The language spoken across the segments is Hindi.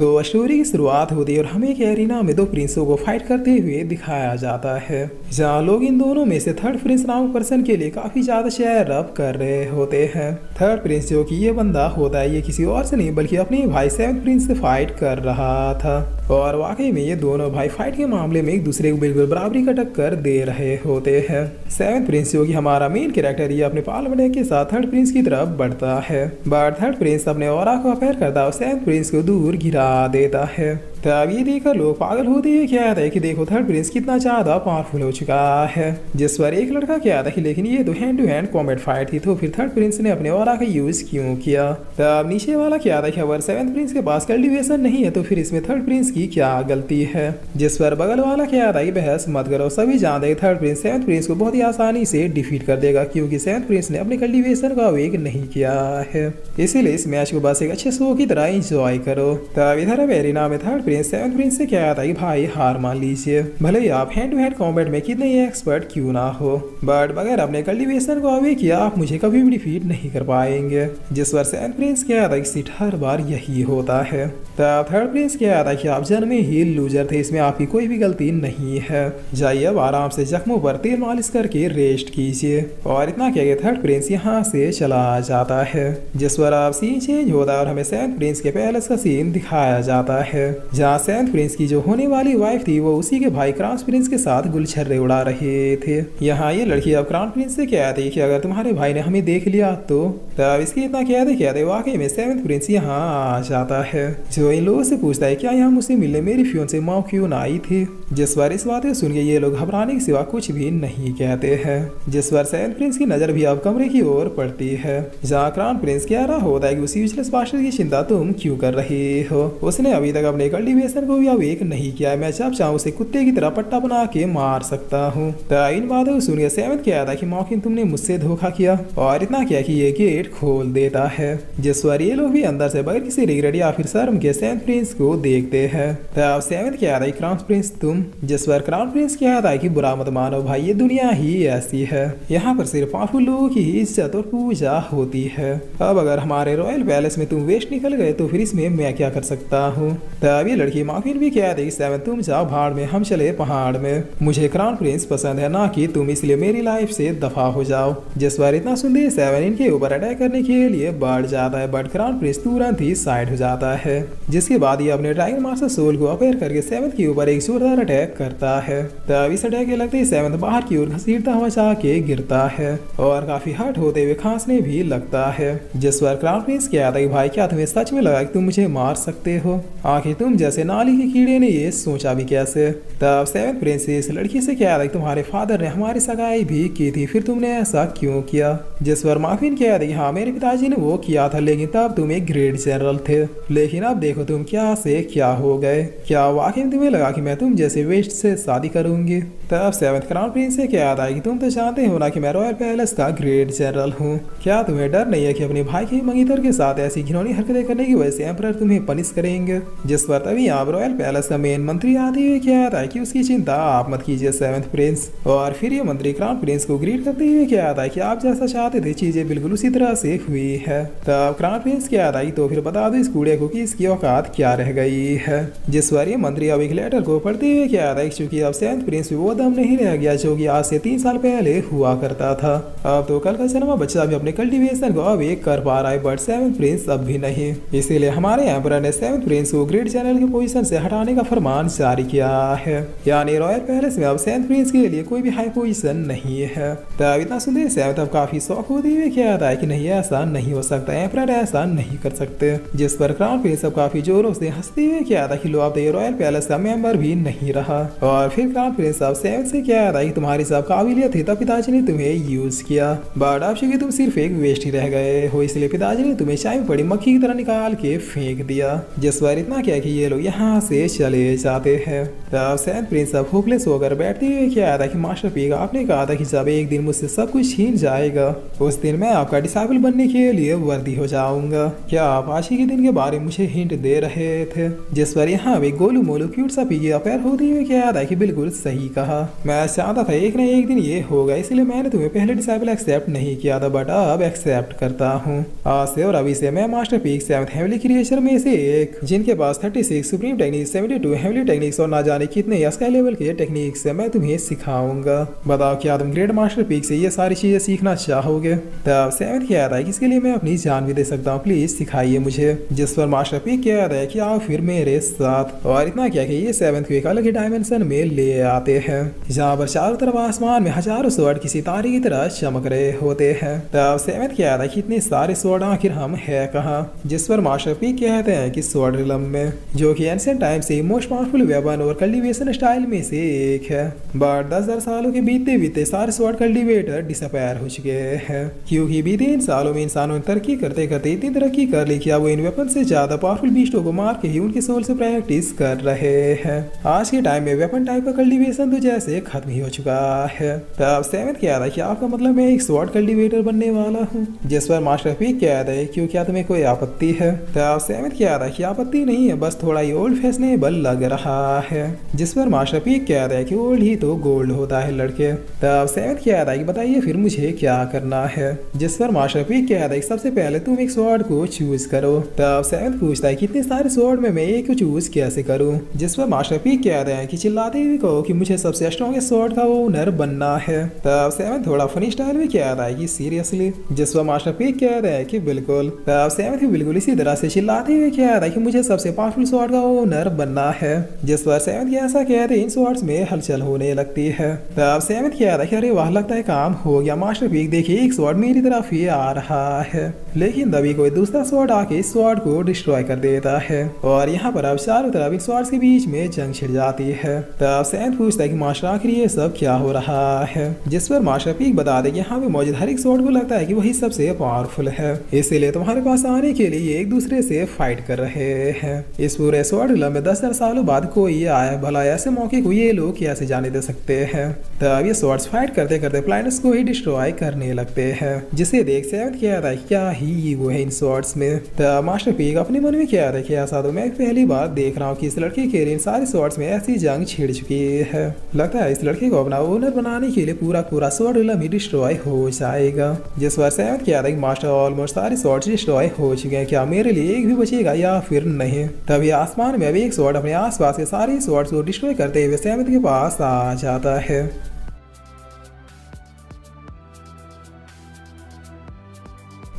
तो स्टोरी की शुरुआत होती है और हमें एक एरिना में दो प्रिंसों को फाइट करते हुए दिखाया जाता है, जहाँ लोग इन दोनों में से थर्ड प्रिंस नामक पर्सन के लिए काफी ज्यादा शेयर अप कर रहे होते हैं। थर्ड प्रिंस जो कि ये बंदा होता है, ये किसी और से नहीं बल्कि अपने भाई सेवंथ प्रिंस से फाइट कर रहा था। और वाकई में ये दोनों भाई फाइट के मामले में एक दूसरे को बिल्कुल बराबरी का टक्कर दे रहे होते हैं। सेवंथ प्रिंस जो कि हमारा मेन कैरेक्टर, ये अपने पालवड़े के साथ थर्ड प्रिंस की तरफ बढ़ता है, बट थर्ड प्रिंस अपने ऑरा को अफेयर करता है और सेवंथ प्रिंस को दूर गिरा देता है। तब ये देखकर लोग पागल होते हैं क्या है कि देखो थर्ड प्रिंस कितना ज्यादा पावरफुल हो चुका है। जिस पर एक लड़का क्या था कि लेकिन ये तो hand to hand combat fight थी, तो फिर थर्ड प्रिंस ने अपने ऑरा का यूज क्यों किया। तब नीचे वाला क्या था कि अगर सेवंथ प्रिंस के पास कल्टीवेशन नहीं है तो फिर इसमें थर्ड प्रिंस की क्या गलती है। जिस पर बगल वाला क्या था कि बहस मत करो, सभी जानते हैं थर्ड प्रिंस सेवंथ प्रिंस को बहुत ही आसानी से डिफीट कर देगा, क्योंकि सेवंथ प्रिंस ने अपने कल्टीवेशन का वेग नहीं किया है। इसीलिए इस मैच को बस एक अच्छे शो की तरह इंजॉय करो। तब इधर एरिना में थर्ड प्रिंस सेवंथ प्रिंस से क्या था कि भाई हार मान लीजिए, भले ही आप हैंड टू हैंड कॉम्बैट में कितने ही एक्सपर्ट क्यों ना हो, बट बगैर अपने कल्टीवेशन को अवे किया आप मुझे कभी भी डिफीट नहीं कर पाएंगे। जिस पर सेवंथ प्रिंस क्या था कि सीट हर बार यही होता है। तब थर्ड प्रिंस क्या था कि आप जन्म में ही लूजर थे, इसमें आपकी कोई भी गलती नहीं है, जाइए अब आराम से जख्मों पर तेल मालिश करके रेस्ट कीजिए। और इतना कह के थर्ड प्रिंस यहाँ से चला जाता है। जिस पर आप सीन चेंज होता है और हमें सेवंथ प्रिंस के पैलेस का सीन दिखाया जाता है, जहाँ सेवंथ प्रिंस की जो होने वाली वाइफ थी वो उसी के भाई क्राउन प्रिंस के साथ गुलछर्रे उड़ा रहे थे। यहाँ ये लड़की अब क्राउन प्रिंस से कहती कि अगर तुम्हारे भाई ने हमें देख लिया तो। तब इसकी इतना कहते वाकई में सेवंथ प्रिंस यहाँ आ जाता है, जो इन लोगों से पूछता है क्या यहाँ मुझसे मिलने मेरी फियोंसे माँ क्यों ना आई थी। जिस पर इस बात को सुन के ये लोग घबराने के सिवा कुछ भी नहीं कहते हैं। जिस पर सेवंथ प्रिंस की नजर भी अब कमरे की ओर पड़ती है, जहाँ क्राउन प्रिंस कह रहा होता है कि उस यूजलेस बास्टर्ड की चिंता तुम क्यों कर रही हो, उसने अभी तक अपने कल्टीवेशन को भी अवेक नहीं किया है, मैं जब चाहूँ उसे कुत्ते की तरह पट्टा बना के मार सकता हूँ। तो इन बातों को सुन के सेवंथ कह था कि मौकिन तुमने मुझसे धोखा किया, और इतना किया कि ये गेट खोल देता है। जिस पर ये लोग भी अंदर से बगैर किसी रिग्रेट या फिर शर्म के सेवंथ प्रिंस को देखते हैं। तब सेवंथ क्या था क्राउन प्रिंस तुम। जिस पर क्राउन प्रिंस क्या था कि बुरा मत मानो भाई, ये दुनिया ही ऐसी है, यहाँ पर सिर्फ पावरफुल लोगों की ही इज्जत और पूजा होती है। अब अगर हमारे रॉयल पैलेस में तुम वेस्ट निकल गए तो फिर इसमें मैं क्या कर सकता हूँ। तब ये लड़की माफिन भी क्या थी सेवंथ तुम जाओ भाड़ में, हम चले पहाड़ में, मुझे क्राउन प्रिंस पसंद है ना कि तुम, इसलिए मेरी लाइफ से दफा हो जाओ। जिस पर इतना सुनते सेवन इनके ऊपर अटैक करने के लिए बढ़ जाता है, बट क्राउन प्रिंस तुरंत ही साइड हो जाता है। जिसके बाद ये अपने ड्रैगन मास्टर सोल को अपेयर करके सेवंथ के ऊपर एक जोरदार अटैक करता है। तब इस अटैक के लगते ही सेवंथ बाहर की ओर घसीटता हुआ जाके गिरता है और काफी हर्ट होते हुए खांसने भी लगता है। जिस पर क्राउन प्रिंस क्या था कि भाई क्या तुम्हें सच में लगा कि तुम मुझे मार सकते हो, आखिर तुम जैसे नाली के कीड़े ने ये सोचा भी कैसे। तब सेवंथ प्रिंस इस लड़की से क्या था कि तुम्हारे फादर ने हमारी सगाई भी की थी, फिर तुमने ऐसा क्यों किया। जिस पर माफिन क्या था कि हाँ मेरे पिताजी ने वो किया था, लेकिन तब तुम एक ग्रेट जनरल थे, लेकिन अब देखो तुम क्या से क्या हो गए, क्या वाकई में तुम्हें लगा कि मैं तुम जैसे वेस्ट से शादी करूंगी। तब सेवंथ क्राउन प्रिंस से क्या आता है कि तुम तो जानते हो ना कि मैं रॉयल पैलेस का ग्रेट जनरल हूँ, क्या तुम्हें डर नहीं है कि अपने भाई के मंगीतर के साथ ऐसी घिनौनी हरकतें करने की वजह से एम्परर तुम्हें पनिश करेंगे। जिस पर तभी आप रॉयल पैलेस का मेन मंत्री आते हुए क्या आता है कि उसकी चिंता आप मत कीजिए सेवंथ प्रिंस। और फिर ये मंत्री क्राउन प्रिंस को ग्रीट करते हुए क्या आता है कि आप जैसा चाहते थे चीजें बिल्कुल उसी तरह से हुई है। तब क्राउन प्रिंस क्या आता है तो फिर बता दो इस कूड़े को कि इसकी औकात क्या रह गई है। जिस पर ये मंत्री अब एक लेटर को पढ़ते हुए क्या आता है क्योंकि अब सेवंथ प्रिंस में वो दम नहीं रह गया जो कि आज से 3 साल पहले हुआ करता था। अब तो कल का जन्मा बच्चा भी अपने कल्टीवेशन को अब एक कर पा रहा है, बट सेवंथ प्रिंस अब भी नहीं। इसीलिए हमारे एम्परर ने सेवंथ प्रिंस को ग्रेट जनरल की पोजीशन से हटाने का फरमान जारी किया है, यानी रॉयल पैलेस में अब सेवंथ प्रिंस के लिए कोई भी हाई पोजीशन नहीं है। तब इतना सुनते सेवंथ अब काफी शौक होते हुए क्या आता है कि नहीं ऐसा नहीं हो सकता, एम्परर ऐसा नहीं कर सकते। जिस पर क्राउन प्रिंस अब काफी जोरों से हंसते हुए क्या आता कि लो अब रॉयल पैलेस का मेंबर भी नहीं रहा। और फिर क्राउन प्रिंस अब सेवंथ से क्या आता कि तुम्हारी सब काबिलियत है तब पिताजी ने तुम्हें यूज किया, बट अब चूंकि तुम सिर्फ एक वेस्ट ही रह गए हो, इसलिए पिताजी ने तुम्हें चाय में पड़ी मक्खी की तरह निकाल के फेंक दिया। जिस पर इतना क्या कि ये लोग यहाँ से चले जाते हैं। तब सैन प्रिंस अब होपलेस होकर बैठते हुए क्या था कि मास्टर पीक आपने कहा था कि जब एक दिन मुझसे सब कुछ छीन जाएगा उस दिन मैं आपका डिसाइबल बनने के लिए वर्दी हो जाऊंगा। क्या आप आज ही के दिन के बारे में मुझे हिंट दे रहे थे? जिस पर यहाँ भी गोलू मोलू क्यूट सा पीके अपेयर होते हुए क्या था कि बिल्कुल सही कहा, मैं चाहता था एक न एक दिन ये होगा, इसलिए मैंने तुम्हें पहले डिसाइबल एक्सेप्ट नहीं किया था, बट अब एक्सेप्ट करता हूँ। आज से और अभी से मैं master peak 7th heavenly creature में से एक, जिनके पास 36 सुप्रीम टेक्निक्स, 72 हेवनली टेक्निक्स और ना जाने कितने स्काई लेवल के टेक्निक्स मैं तुम्हें सिखाऊंगा। बताओ क्या तुम ग्रेट मास्टर पीक से ये सारी चीजें सीखना चाहोगे? तब 7th कह रहा है कि इसके लिए मैं अपनी जान भी दे सकता हूँ, प्लीज सिखाइए मुझे। जिस पर मास्टर पीक कह रहा है कि आओ फिर मेरे साथ। और इतना क्या कि ये 7th को एक अलग ही डायमेंशन में ले आते हैं जहाँ पर चारों तरफ आसमान में हजारों स्वॉर्ड किसी तारे की तरह चमक रहे होते हैं। तब 7th कह रहा है कि इतने सारे स्वॉर्ड आखिर हम है कहाँ? जिस पर मास्टर पीक कहते हैं कि स्वॉर्ड रिलम में, जो कि एंशिएंट टाइम से मोस्ट पावरफुल वेपन और कल्टीवेशन स्टाइल में से एक है। बट 10,000 सालों के बीते बीते सारे स्वॉर्ड कल्टीवेटर डिसअपेयर हो चुके हैं, क्योंकि बीते इन सालों में इंसानों ने तरक्की करते करते इतनी तरक्की कर ली कि अब वो इन वेपन से ज्यादा पावरफुल बीस्टों को मार के ही उनके सोल से प्रैक्टिस कर रहे हैं। आज के टाइम में वेपन टाइप का कल्टीवेशन तो जैसे खत्म ही हो चुका है। तब 7th कह रहा है कि आपका मतलब मैं एक स्वॉर्ड कल्टीवेटर बनने वाला हूँ? जिस पर मास्टर पीक कह रहा है क्यों, क्या तुम्हें कोई आपत्ति है? तब 7th कह रहा है कि आपत्ति नहीं है, बस थोड़ा ही ओल्ड फैशनेबल लग रहा है। जिस पर मास्टर पीक कह रहा है कि ओल्ड ही तो गोल्ड होता है लड़के। तब 7th कह रहा है कि बताइए फिर मुझे क्या करना है? जिस पर मास्टर पीक कह रहा है कि सबसे पहले तुम एक स्वॉर्ड को चूज करो। तब 7th पूछता है कितने सारे स्वॉर्ड में मैं एक को चूज कैसे करूं? जिस पर मास्टर पीक कह रहे हैं कि चिल्लाते हुए कहो कि मुझे सबसे स्ट्रॉन्गेस्ट स्वॉर्ड का ओनर बनना है। तब 7th थोड़ा फनी स्टाइल में कह रहा है कि सीरियसली? जिस पर मास्टर पीक कह रहे हैं कि बिल्कुल। तब 7th भी बिल्कुल इसी तरह से चिल्लाते हुए कह रहा है कि मुझे सबसे पावरफुल स्वॉर्ड का ओनर बनना है। जिस पर 7th ऐसा कहते इन स्वॉर्ड्स में हलचल होने लगती है। तब 7th कह रहा है कि अरे वाह, लगता है काम हो गया। मास्टर पीक देखिए एक स्वॉर्ड मेरी तरफ ही आ रहा है, लेकिन तभी कोई दूसरा स्वॉर्ड आके इस स्वॉर्ड को डिस्ट्रॉय कर देता है और यहाँ पर अब चारों तरफ इन स्वॉर्ड्स के बीच में जंग छिड़ जाती है। तब 7th पूछता है कि मास्टर आखिर ये सब क्या हो रहा है? जिस पर मास्टर पीक बता दे कि यहाँ पे मौजूद हर एक स्वॉर्ड को लगता है कि वही सबसे पावरफुल है, इसीलिए तुम्हारे पास आने के लिए ये एक दूसरे से फाइट कर रहे हैं। इस पूरे स्वॉर्ड रिलम में 10,000 सालों बाद कोई आया, भला ऐसे मौके को ये लोग कैसे जाने दे सकते हैं? तब ये स्वॉर्ड्स फाइट करते करते प्लैनेट्स को ही डिस्ट्रॉय करने लगते हैं, जिसे देख 7th कह रहा है क्या ही वो है इन स्वॉर्ड्स में। तब मास्टर पीक अपने मन में कह रहा है कि ऐसा तो मैं पहली बार देख रहा हूँ कि इस लड़के के लिए सारे स्वॉर्ड्स में ऐसी जंग छिड़ चुकी है। लगता है इस लड़के को अपना ओनर बनाने के लिए पूरा स्वॉर्ड रिलम ही डिस्ट्रॉय हो जाएगा। जिस पर 7th कह रहा है कि मास्टर ऑलमोस्ट सारे स्वॉर्ड्स डिस्ट्रॉय हो चुके हैं, क्या मेरे लिए एक भी बचेगा या फिर नहीं? तभी आसमान में अब एक स्वॉर्ड अपने आसपास के सारे स्वॉर्ड्स को डिस्ट्रॉय करते हुए 7th के पास आ जाता है।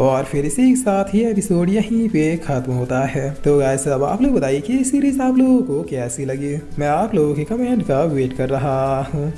और फिर इसी के साथ ही एपिसोड यहीं पे खत्म होता है। तो गाइस अब आप लोग बताइए कि सीरीज आप लोगों को कैसी लगी? मैं आप लोगों के कमेंट का वेट कर रहा हूँ।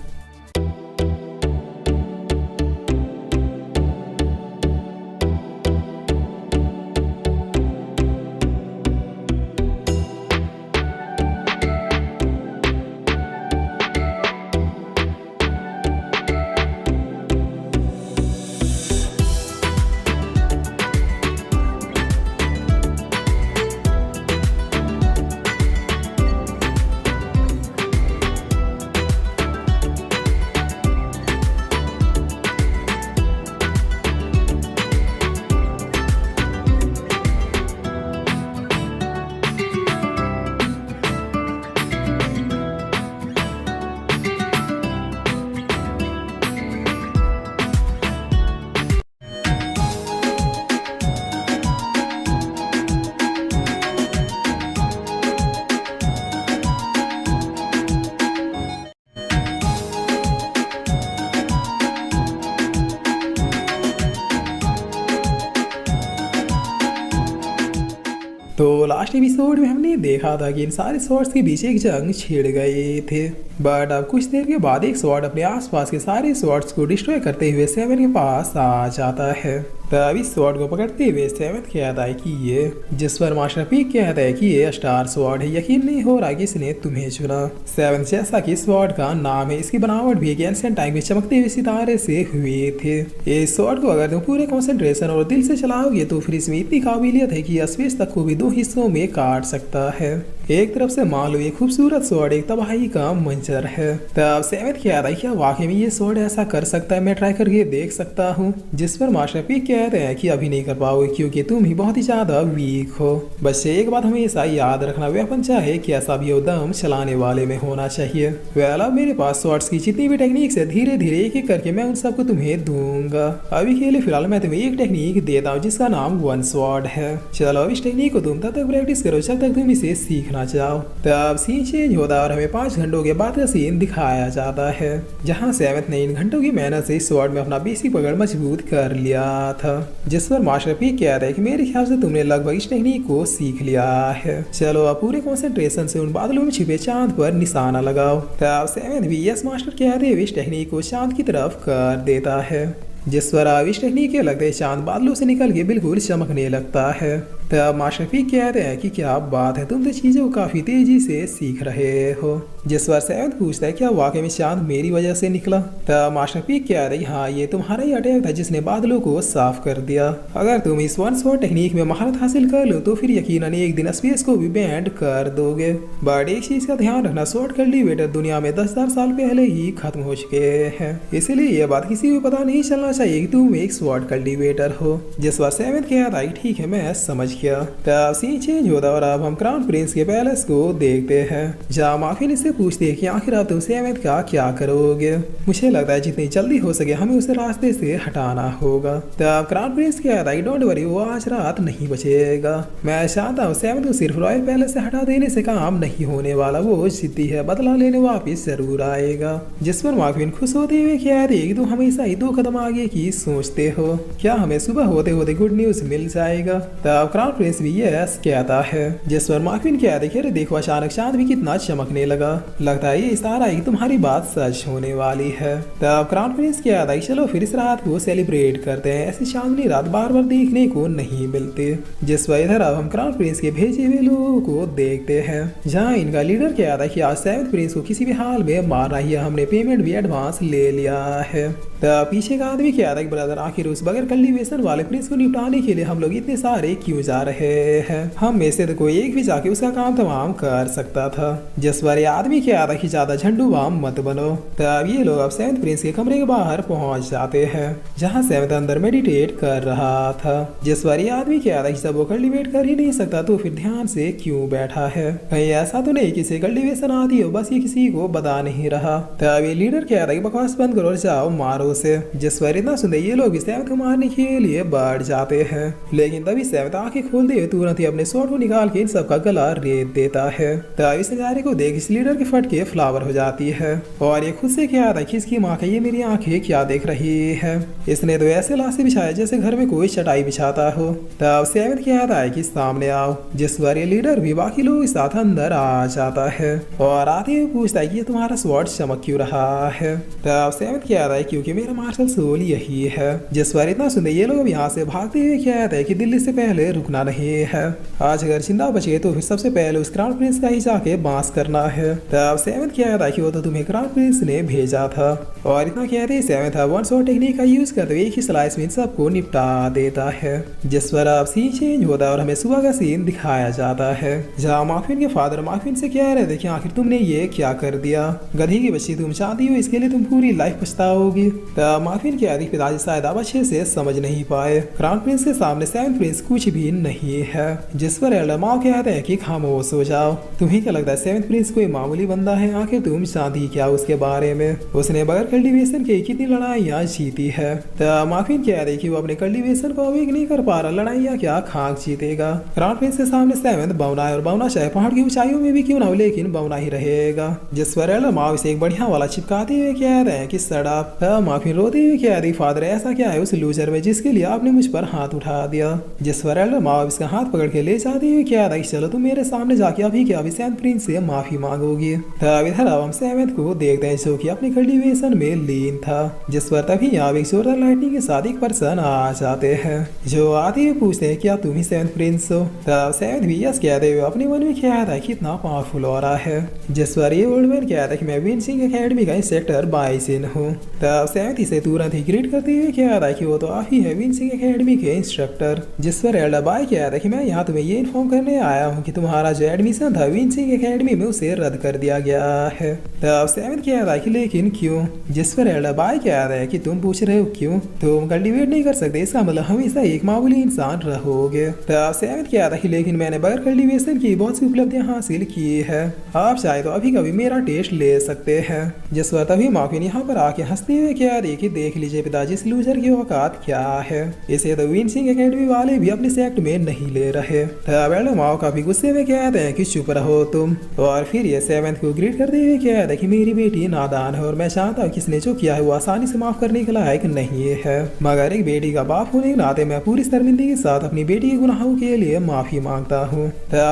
तो लास्ट एपिसोड में हमने देखा था कि इन सारे स्वॉर्ड्स के बीच एक जंग छिड़ गए थे, बट अब कुछ देर के बाद एक स्वॉर्ड अपने आसपास के सारे स्वॉर्ड्स को डिस्ट्रॉय करते हुए 7 के पास आ जाता है। तब इस स्वॉर्ड को पकड़ते हुए 7 कहता है कि ये, जिस पर मास्टर पीक कहता है कि ये स्टार स्वॉर्ड है, यकीन नहीं हो रहा कि इसने तुम्हें चुना। 7 जैसा कि स्वॉर्ड का नाम है, इसकी बनावट भी एंशिएंट टाइम में चमकते हुए सितारे से हुए थे। इस स्वॉर्ड को अगर तुम पूरे कंसंट्रेशन और दिल से चलाओगे तो फिर इसमें इतनी काबिलियत है कि स्पेस तक को भी 2 हिस्सों में काट सकता है। एक तरफ से मान लो ये खूबसूरत स्वॉर्ड एक तबाही का मंजर है। तब सेवेंथ कहता है क्या वाकई में ये स्वॉर्ड ऐसा कर सकता है, मैं ट्राई करके देख सकता हूँ। जिस पर मास्टर पी कहते हैं कि अभी नहीं कर पाओगे क्योंकि तुम ही बहुत ही ज्यादा वीक हो। बस एक बात हमेशा याद रखना, वेपन चाहे कैसा भी हो दम चलाने वाले में होना चाहिए। वेल अब मेरे पास स्वॉर्ड्स की जितनी भी टेक्निक्स है धीरे धीरे एक एक करके मैं उन सबको तुम्हें दूंगा। अभी के लिए फिलहाल मैं तुम्हें एक टेक्निक देता हूँ जिसका नाम वन स्वॉर्ड है। चलो अब इस टेक्निक को तुम तब तक प्रैक्टिस करो जब तक तुम इसे सीखना चाहो। तब सीन चेंज होता और हमें 5 घंटों के बाद का सीन दिखाया जाता है जहाँ सेवेंथ ने इन घंटों की मेहनत से स्वॉर्ड में अपना बेसिक पकड़ मजबूत कर लिया था। जिस पर मास्टर पी कहता है कि मेरे ख्याल से तुमने लगभग इस टेक्निक को सीख लिया है। चलो अब पूरे कंसंट्रेशन से उन बादलों में छिपे चांद पर निशाना लगाओ। तब सेवेंथ भी यस मास्टर कहते हुए इस टेक्निक को चांद की तरफ कर देता है। जिस पर अब इस टेक्निक के लगते चांद बादलों से निकल के बिल्कुल चमकने लगता है। तब मास्टर पी कहते हैं कि क्या बात है, तुम तो चीजों को काफी तेजी से सीख रहे हो। जिस पर सेवेंथ पूछता है क्या वाकई में चांद मेरी वजह से निकला। तब मास्टर पी कहते हैं हाँ ये तुम्हारा ही अटैक था जिसने बादलों को साफ कर दिया। अगर तुम इस वन स्वॉर्ड टेक्निक में महारत हासिल कर लो तो फिर यकीनन एक दिन स्पेस को भी बैंड कर दोगे। बट एक चीज का ध्यान रखना, स्वॉर्ड कल्टीवेटर दुनिया में 10,000 साल पहले ही खत्म हो चुके हैं, इसीलिए ये बात किसी को पता नहीं चलना चाहिए कि तुम एक स्वॉर्ड कल्टीवेटर हो। जिस पर सेवेंथ कहता है ठीक है मैं समझ गया। तब सीन चेंज होता और अब हम क्राउन प्रिंस के पैलेस को देखते हैं जहाँ माफिन इससे पूछते हैं कि आखिर अब तुम सेवेंथ का क्या करोगे। मुझे लगता है जितनी जल्दी हो सके हमें उसे रास्ते से हटाना होगा। तब क्राउन प्रिंस कहता है डोंट वरी वो आज रात नहीं बचेगा। मैं चाहता हूँ सेवेंथ को सिर्फ रॉयल पैलेस से हटा देने से काम नहीं होने वाला, वो जिद्दी है, बदला लेने वापिस जरूर आएगा। जिस पर माफिन खुश होते हुए कहते हैं कि तुम हमेशा ही 2 कदम आगे की सोचते हो, क्या हमें सुबह होते होते गुड न्यूज मिल जाएगा। तब क्राउन प्रिंस भी यस कहता है। जिस पर मार्विन कहता है अरे देखो अचानक चांद भी कितना चमकने लगा, लगता है ये इशारा है कि तुम्हारी बात सच होने वाली है। तब क्राउन प्रिंस कहता है चलो फिर इस रात को सेलिब्रेट करते हैं, ऐसी चांदनी रात बार बार देखने को नहीं मिलती। जिस पर इधर अब हम क्राउन प्रिंस के भेजे हुए लोगों को देखते हैं जहाँ इनका लीडर कहता है कि आज सेवेंथ प्रिंस को किसी भी हाल में मारना ही है, हमने पेमेंट भी एडवांस ले लिया है। तब पीछे का आदमी कहता है कि ब्रदर आखिर उस बगैर कल्टीवेशन वाले प्रिंस को निपटाने के लिए हम लोग इतने सारे क्यों जा रहे हैं, हम में से तो कोई एक भी जाके उसका काम तमाम कर सकता था। जिस पर आदमी कहता है कि ज्यादा झंडू बाम मत बनो। तब ये लोग अब सेवेंथ प्रिंस के कमरे के बाहर पहुंच जाते हैं जहाँ सेवेंथ अंदर मेडिटेट कर रहा था। जिस पर ये आदमी कहता है कि जब वो कल्टीवेट कर ही नहीं सकता तो फिर ध्यान से क्यों बैठा है, कहीं ऐसा तो नहीं किसी कल्टीवेशन आती हो, बस ये किसी को बता नहीं रहा। तब ये लीडर कहता है कि बकवास बंद करो और जाओ मारो उसे। जिस पर इतना सुनते ये लोग सेवेंथ को मारने के लिए बढ़ जाते हैं, लेकिन तभी सेवेंथ आंखें खोलते हुए तुरंत ही अपने स्वॉर्ड को निकाल के इन सबका गला रेत देता है। तब इस नजारे को देख इस लीडर के फटके फ्लावर हो जाती है और ये खुद से कहता है कि इसकी माँ ये मेरी आंखें क्या देख रही है, इसने तो ऐसे लाशें बिछाए जैसे घर में कोई चटाई बिछाता हो। तब सेवेंथ कहता है कि सामने आओ। जिस पर ये लीडर भी बाकी लोग साथ अंदर आ जाता है और आते हुए पूछता है कि ये तुम्हारा स्वॉर्ड चमक क्यों रहा है। तब सेवेंथ कहता है क्योंकि मेरा मार्शल सोल यही है। जिस पर इतना सुनते ये लोग यहाँ से भागते हुए कहते हैं कि दिल्ली से पहले रुकना नहीं है, आज अगर जिंदा बचे तो फिर सबसे पहले उस क्राउन प्रिंस का ही जाके बांस करना है। तब सेवेंथ कहता है कि वो तो तुम्हें क्राउन प्रिंस ने भेजा था और इतना कहते ही सेवेंथ वन शॉट टेक्निक का यूज करते हुए एक ही स्लाइस में सबको निपटा देता है। जिस पर अब सीन चेंज होता है और हमें सुबह का सीन दिखाया जाता है जहाँ मार्विन के फादर मार्विन से कह रहे थे कि आखिर तुमने ये क्या कर दिया, गधी की बच्ची तुम चाहती हो, इसके लिए तुम पूरी लाइफ पछताओगी। तब मार्विन के अधिक पिताजी शायद अब अच्छे से समझ नहीं पाए क्राउन प्रिंस के सामने सेवेंथ प्रिंस कुछ भी नहीं है। जिस पर एल्डर माओ कहते हैं कि खामोश हो जाओ, तुम्हें क्या लगता है सेवेंथ प्रिंस कोई मामूली बंदा है, आखिर तुम जानती क्या उसके बारे में, उसने बगैर कल्टीवेशन के कितनी लड़ाइयाँ जीती है। तब मार्विन कह रही कि वो अपने कल्टीवेशन को अवेक नहीं कर पा रहा, लड़ाइयाँ क्या खाक जीतेगा। क्राउन प्रिंस के सामने सेवेंथ बौना है और बौना चाहे पहाड़ की ऊंचाइयों में भी क्यों ना हो लेकिन बौना ही रहेगा। जिस पर एल्डर माओ इसे एक बढ़िया वाला चिपकाते हुए कह रहे हैं कि सड़प। तब मार्विन रोते हुए कह रही फादर ऐसा क्या है उस लूजर में जिसके लिए आपने मुझ पर हाथ उठा दिया। जिस पर एल्डर माओ इसका हाथ पकड़ के ले जाती हुई कह रही चलो तुम मेरे सामने जाके अभी क्या सेवेंथ प्रिंस से माफी मांगोगी। होगी। तब इधर अब हम सेवेंथ को देखते हैं जो कि अपने कल्टीवेशन में लीन था, जिस पर तभी यहाँ एक जोरदार लाइटनिंग के साथ एक पर्सन आ जाते हैं जो आते हुए पूछते हैं क्या तुम ही सेवेंथ प्रिंस हो। तब सेवेंथ भी यस कहते हुए अपने मन में कहता है कितना पावरफुल हो रहा है, जिस पर ये ओल्ड मैन कहता है कि मैं विंसिंग एकेडमी का इंस्ट्रक्टर बाइसिन हूँ। तब सेवेंथ इसे तुरंत ही ग्रीट करते हुए कहता है कि वो तो आप ही है विंसिंग एकेडमी के इंस्ट्रक्टर, जिस पर एल्डर बाय कहता है कि मैं यहाँ तुम्हें ये इन्फॉर्म करने आया हूँ कि तुम्हारा जो एडमिशन था विंसिंग एकेडमी में उसे रद्द कर दिया गया है। तब सेवेंथ कहता है कि लेकिन क्यों, जिस पर एल्डर बाय कहता है कि तुम पूछ रहे हो क्यों, तुम कल्टीवेट नहीं कर सकते, इसका मतलब हमेशा एक मामूली इंसान रहोगे। तब सेवेंथ कहता है कि लेकिन मैंने बगैर कल्टीवेशन की बहुत सी उपलब्धियां हासिल की है, आप चाहे तो अभी कभी मेरा टेस्ट ले सकते हैं। जिस पर तभी मार्विन यहाँ पर आके हंसते हुए कह रही कि देख लीजिए पिताजी इस लूजर की औकात क्या है, इसे तो विंसिंग एकेडमी वाले भी अपने सेक्ट में नहीं ले रहे। तब एल्डर माओ काफी गुस्से में कहते हैं कि चुप रहो तुम, और फिर ये सेवेंथ को ग्रीट करते हुए कहते हैं कि मेरी बेटी नादान है और मैं चाहता हूँ किसने जो किया है वो आसानी से माफ करने के लायक नहीं है, मगर एक बेटी का बाप होने के नाते मैं पूरी शर्मिंदगी के साथ अपनी बेटी के गुनाहों के लिए माफी मांगता हूँ।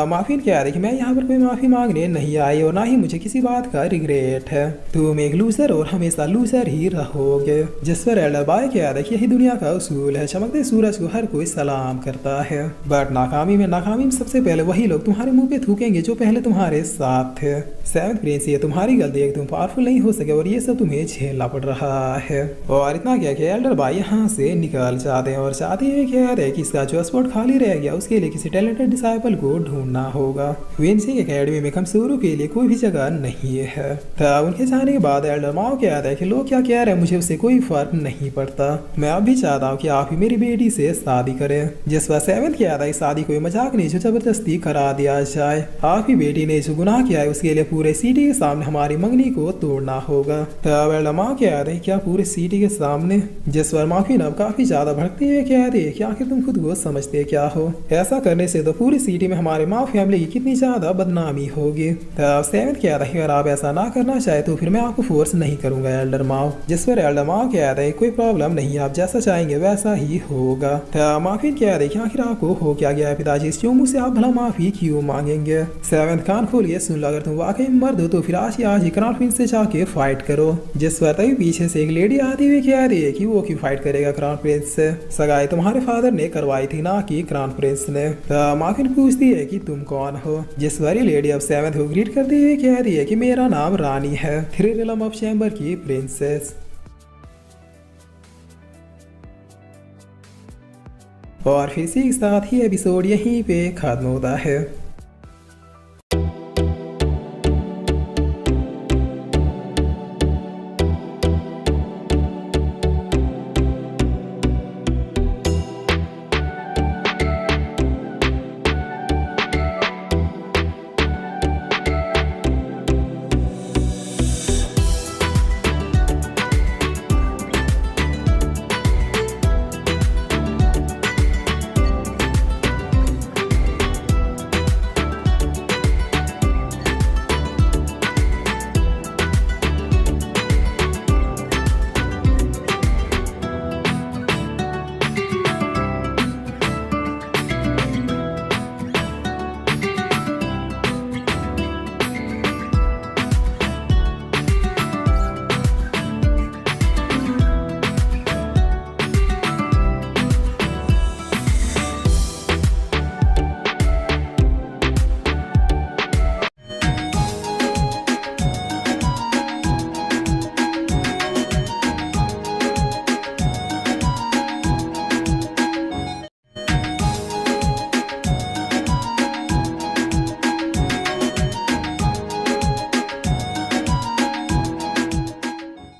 माफिन कह रही कि मैं यहाँ पर कोई माफी मांगने नहीं आई और ना ही मुझे किसी बात का रिग्रेट है, तुम एक लूजर और हमेशा लूजर ही रहोगे। जिस पर एल्डर बाय कह रही कि यही दुनिया का उसूल है, चमकते सूरज को हर कोई सलाम करता है, बट नाकामी में सबसे पहले वही लोग तुम्हारे मुंह पे थूकेंगे जो पहले तुम्हारे साथ थे। सेवेंथ प्रिंस ये तुम्हारी गलती है, तुम पावरफुल नहीं हो सके और ये सब तुम्हें झेलना पड़ रहा है। और इतना क्या कि एल्डर बाय यहाँ से निकल जाते हैं और चाहते हैं कहते हैं कि इसका जो स्पॉट खाली रह गया उसके लिए किसी टैलेंटेड डिसाइपल को ढूंढना होगा। विंसिंग एकेडमी में कमजोरों के लिए कोई भी जगह नहीं है। तब उनके जाने के बाद एल्डर माओ कहता है कि लोग क्या कह रहे हैं मुझे उससे कोई फर्क नहीं पड़ता, मैं अब भी चाहता हूँ कि आप ही मेरी बेटी से शादी करें। जिस पर सेवेंथ कहता है शादी कोई मजाक नहीं जो जबरदस्ती करा दिया जाए, आप ही बेटी ने जो गुनाह किया है उसके लिए पूरे सिटी के सामने हमारी मंगनी को तोड़ना होगा। तब एल्डर माओ कहता है क्या पूरे सिटी के सामने, जिस पर माफिन अब काफी ज्यादा भड़कती है कहती है कि आखिर तुम खुद को समझते क्या हो, ऐसा करने से तो पूरी सिटी में हमारे माँ फैमिली की कितनी ज्यादा बदनामी होगी। तब सेवेंथ कहता है अगर आप ऐसा ना करना चाहे तो फिर मैं आपको फोर्स नहीं करूंगा एल्डर माओ। जिस पर एल्डर माओ कहता है कोई प्रॉब्लम नहीं, आप जैसा चाहेंगे वैसा ही होगा। तब माफिन कहता है कि आखिर आपको हो क्या गया है पिताजी, इस मुँह से आप भला माफी क्यों मांगेंगे। सेवेंथ कान खोलिए सुन लो, अगर तुम वाकई मर्द हो तो फिर आज ही क्राउन प्रिंस से जाके फाइट करो। जिस पर तभी पीछे से एक लेडी आती हुई कह रही है कि वो क्यों फाइट करेगा क्राउन प्रिंस से, सगाई तुम्हारे फादर ने करवाई थी ना कि क्राउन प्रिंस ने। माफिन पूछती है कि तुम कौन हो, जिस पर लेडी अब सेवेंथ को ग्रीट करती हुई कह रही है कि मेरा नाम रानी है, थ्री रिलम ऑफ चैम्बर की प्रिंसेस। और फिर इसी के साथ ही एपिसोड यहीं पे खत्म होता है।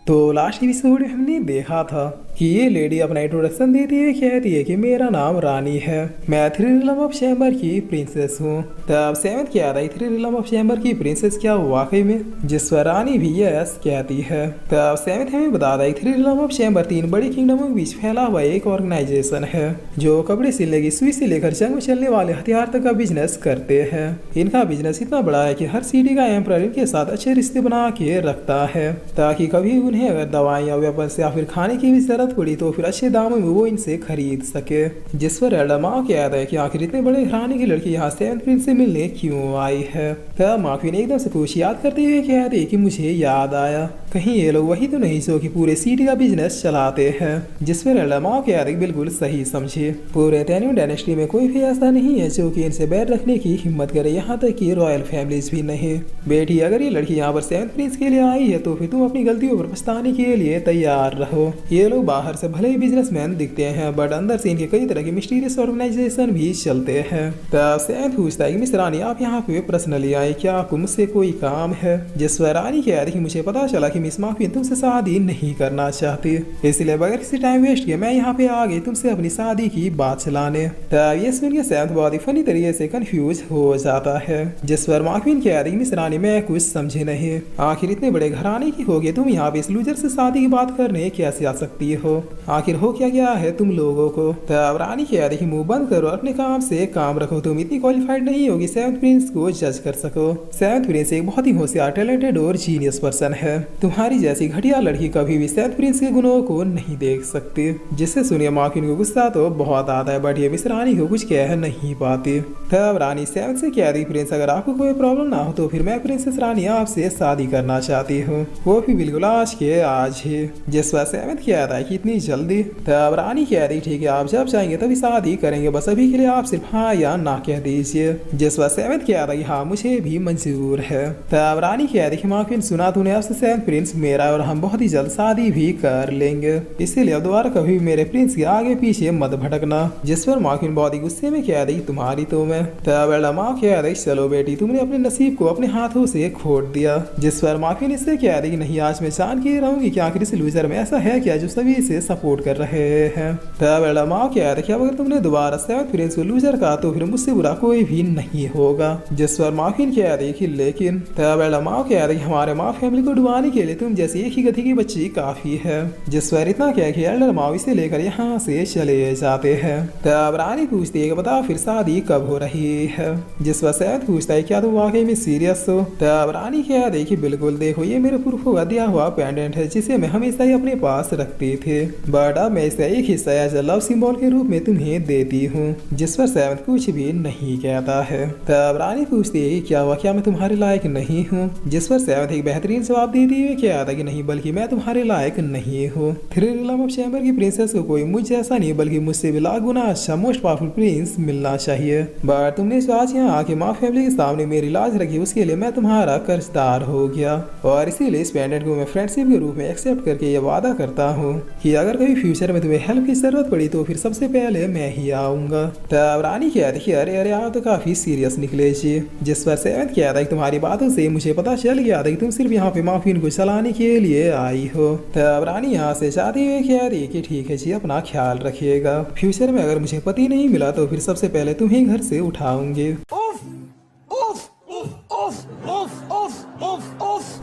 तो लास्ट एपिसोड में हमने देखा था कि ये लेडी अपना इंट्रोडक्शन देती है, कहती है कि मेरा नाम रानी है, मैं थ्री रिलम ऑफ चैम्बर की प्रिंसेस हूँ। तब सेवेंथ क्या रही थ्री रिलम ऑफ चैम्बर की प्रिंसेस क्या वाकई में, जिस पर रानी भी यस कहती है। तब सेवेंथ हमें बता रहा है थ्री रिलम ऑफ चैम्बर 3 बड़ी किंगडमों के बीच फैला हुआ एक ऑर्गेनाइजेशन है जो कपड़े सिलने की सुई से लेकर जंग में चलने वाले हथियार तक का बिजनेस करते हैं। इनका बिजनेस इतना बड़ा है कि हर सिटी का एम्परर इनके साथ अच्छे रिश्ते बना के रखता है ताकि कभी उन्हें अगर दवाइयाँ, वेपन्स या फिर खाने की भी जरूरत पड़ी तो फिर अच्छे दामों में वो इनसे खरीद सके। जिस पर एल्डर माँ कहता है कि आखिर इतने बड़े घराने की लड़की यहाँ सेवेंथ प्रिंस से मिलने क्यों आई है। तब मार्विन एकदम से कुछ याद करते हुए कहते कि मुझे याद आया, कहीं ये लोग वही तो नहीं जो कि पूरे सिटी का बिजनेस चलाते हैं। जिस पर एल्डर माँ कहते बिल्कुल सही समझे, पूरे टेन्यू डायनेस्टी में कोई भी ऐसा नहीं है जो कि इनसे बैर रखने की हिम्मत करे, यहाँ तक कि रॉयल फैमिलीज भी नहीं। बेटी अगर ये लड़की यहाँ पर सेवेंथ प्रिंस के लिए आई है तो फिर तुम अपनी गलतियों पर पछताने के लिए तैयार रहो। ये लोग बाहर से भले ही बिजनेसमैन दिखते हैं बट अंदर से इनके कई तरह के मिस्टीरियस ऑर्गेनाइजेशन भी चलते हैं। तब सेवेंथ पूछता है कि मिस रानी आप यहाँ पे पर्सनली आए, क्या आपको मुझसे कोई काम है। जिस पर रानी कह रही कि मुझे पता चला कि मिस मार्विन तुमसे शादी नहीं करना चाहती, इसलिए बगैर किसी टाइम वेस्ट किए मैं यहाँ पे आ गई तुमसे अपनी शादी की बात चलाने। तब ये सुन के सेवेंथ बहुत ही फनी तरीके से कंफ्यूज हो जाता है। जिस पर मार्विन कह रही मिस रानी मैं कुछ समझे नहीं, आखिर इतने बड़े घराने की होगे तुम यहाँ पे इस लूजर से शादी की बात करने कैसे आ सकती हो, आखिर हो क्या गया है तुम लोगों को। तब रानी कह रही मुंह बंद करो, अपने काम से काम रखो, तुम इतनी क्वालिफाइड नहीं होगी सेवेंथ प्रिंस को जज कर सको। सेवेंथ प्रिंस एक बहुत ही होशियार, टैलेंटेड और जीनियस पर्सन है, तुम्हारी जैसी घटिया लड़की कभी भी सेवेंथ प्रिंस के गुणों को नहीं देख सकती। जिससे सुनिए मार्विन को गुस्सा तो बहुत आता है बट ये मिस रानी को कुछ कह नहीं पाती। तब रानी सेवेंथ से कह रही प्रिंस अगर आपको कोई प्रॉब्लम ना हो तो फिर मैं प्रिंसेस रानी आपसे शादी करना चाहती हूँ, वो भी बिल्कुल आज के आज ही। जिस पर सेवेंथ कह रहा है कि इतनी जल्दी। तब रानी कह रही ठीक है आप जब चाहेंगे तभी शादी करेंगे, बस अभी के लिए आप सिर्फ हाँ या ना कह दीजिए। जिस पर सेवेंथ कह रही हाँ मुझे भी मंजूर है। तब रानी कह रही मार्विन सुना तूने, अब से सेवेंथ प्रिंस मेरा और हम बहुत ही जल्द शादी भी कर लेंगे, इसीलिए अब दोबारा कभी मेरे प्रिंस के आगे पीछे मत भटकना। जिस पर मार्विन बहुत ही गुस्से में कह रही तुम्हारी तो मैं। तब एल्डर माँ कह रही चलो बेटी तुमने अपने नसीब को अपने हाथों से खोट दिया। जिस पर मार्विन इससे कह रही नहीं आज मैं जान के रहूंगी कि आखिर इस लूजर में ऐसा है क्या जो सभी इसे सपोर्ट कर रहे हैं। तब एल्डर माँ कह रही अब अगर तुमने दोबारा सेवेंथ प्रिंस को लूजर कहा तो फिर मुझसे बुरा कोई भी नहीं होगा। जिस पर मार्विन कह रही कि लेकिन। तब एल्डर माँ कह रही हमारे माँ फैमिली को डुबाने के लिए तुम जैसी एक ही गति की बच्ची काफी है। जिस पर इतना कह के एल्डर माँ इसे लेकर यहाँ से चले जाते हैं। तब रानी पूछती है कि बताओ फिर शादी कब हो रही है। जिस पर सेवेंथ पूछता है क्या तुम वाकई में सीरियस हो। तब रानी कह रही कि बिल्कुल देखो ये मेरे पुरखों का दिया हुआ पेंडेंट है जिसे मैं हमेशा ही अपने पास रखती थी, बट अब मैं इसे एक हिस्सा एज लव सिंबल के रूप में तुम्हें देती हूँ। जिस पर सेवेंथ कुछ भी नहीं कहता है। तब रानी पूछती है क्या हुआ, क्या मैं तुम्हारे लायक नहीं हूँ। जिस पर सेवेंथ एक बेहतरीन जवाब देती हुए कहता कि नहीं बल्कि मैं तुम्हारे लायक नहीं हूँ। थ्रिल ऑफ चैम्बर की प्रिंसेस को कोई मुझ जैसा नहीं बल्कि मुझसे भी लाख गुना अच्छा मोस्ट पावरफुल प्रिंस मिलना चाहिए, बट तुमने जो आज यहाँ आके माँ फैमिली के सामने मेरी लाज रखी उसके लिए मैं तुम्हारा कर्जदार हो गया और इसीलिए इस पेंडेंट को मैं फ्रेंडशिप के रूप में एक्सेप्ट करके ये वादा करता हूँ कि अगर कभी फ्यूचर में तुम्हें हेल्प की जरूरत पड़ी तो फिर सबसे पहले मैं ही आऊंगा। तब रानी कह रही अरे अरे आप तो काफी सीरियस निकले जी। जिस पर सेवेंथ कह रहा है तुम्हारी बातों से मुझे पता चल गया था कि तुम सिर्फ यहाँ पे मार्विन को चलाने के लिए आई हो। तब रानी यहाँ से जाते हुए कह रही कि ठीक है जी अपना ख्याल रखिएगा, फ्यूचर में अगर मुझे पति नहीं मिला तो फिर सबसे पहले तुम्हें घर से उठाऊंगी।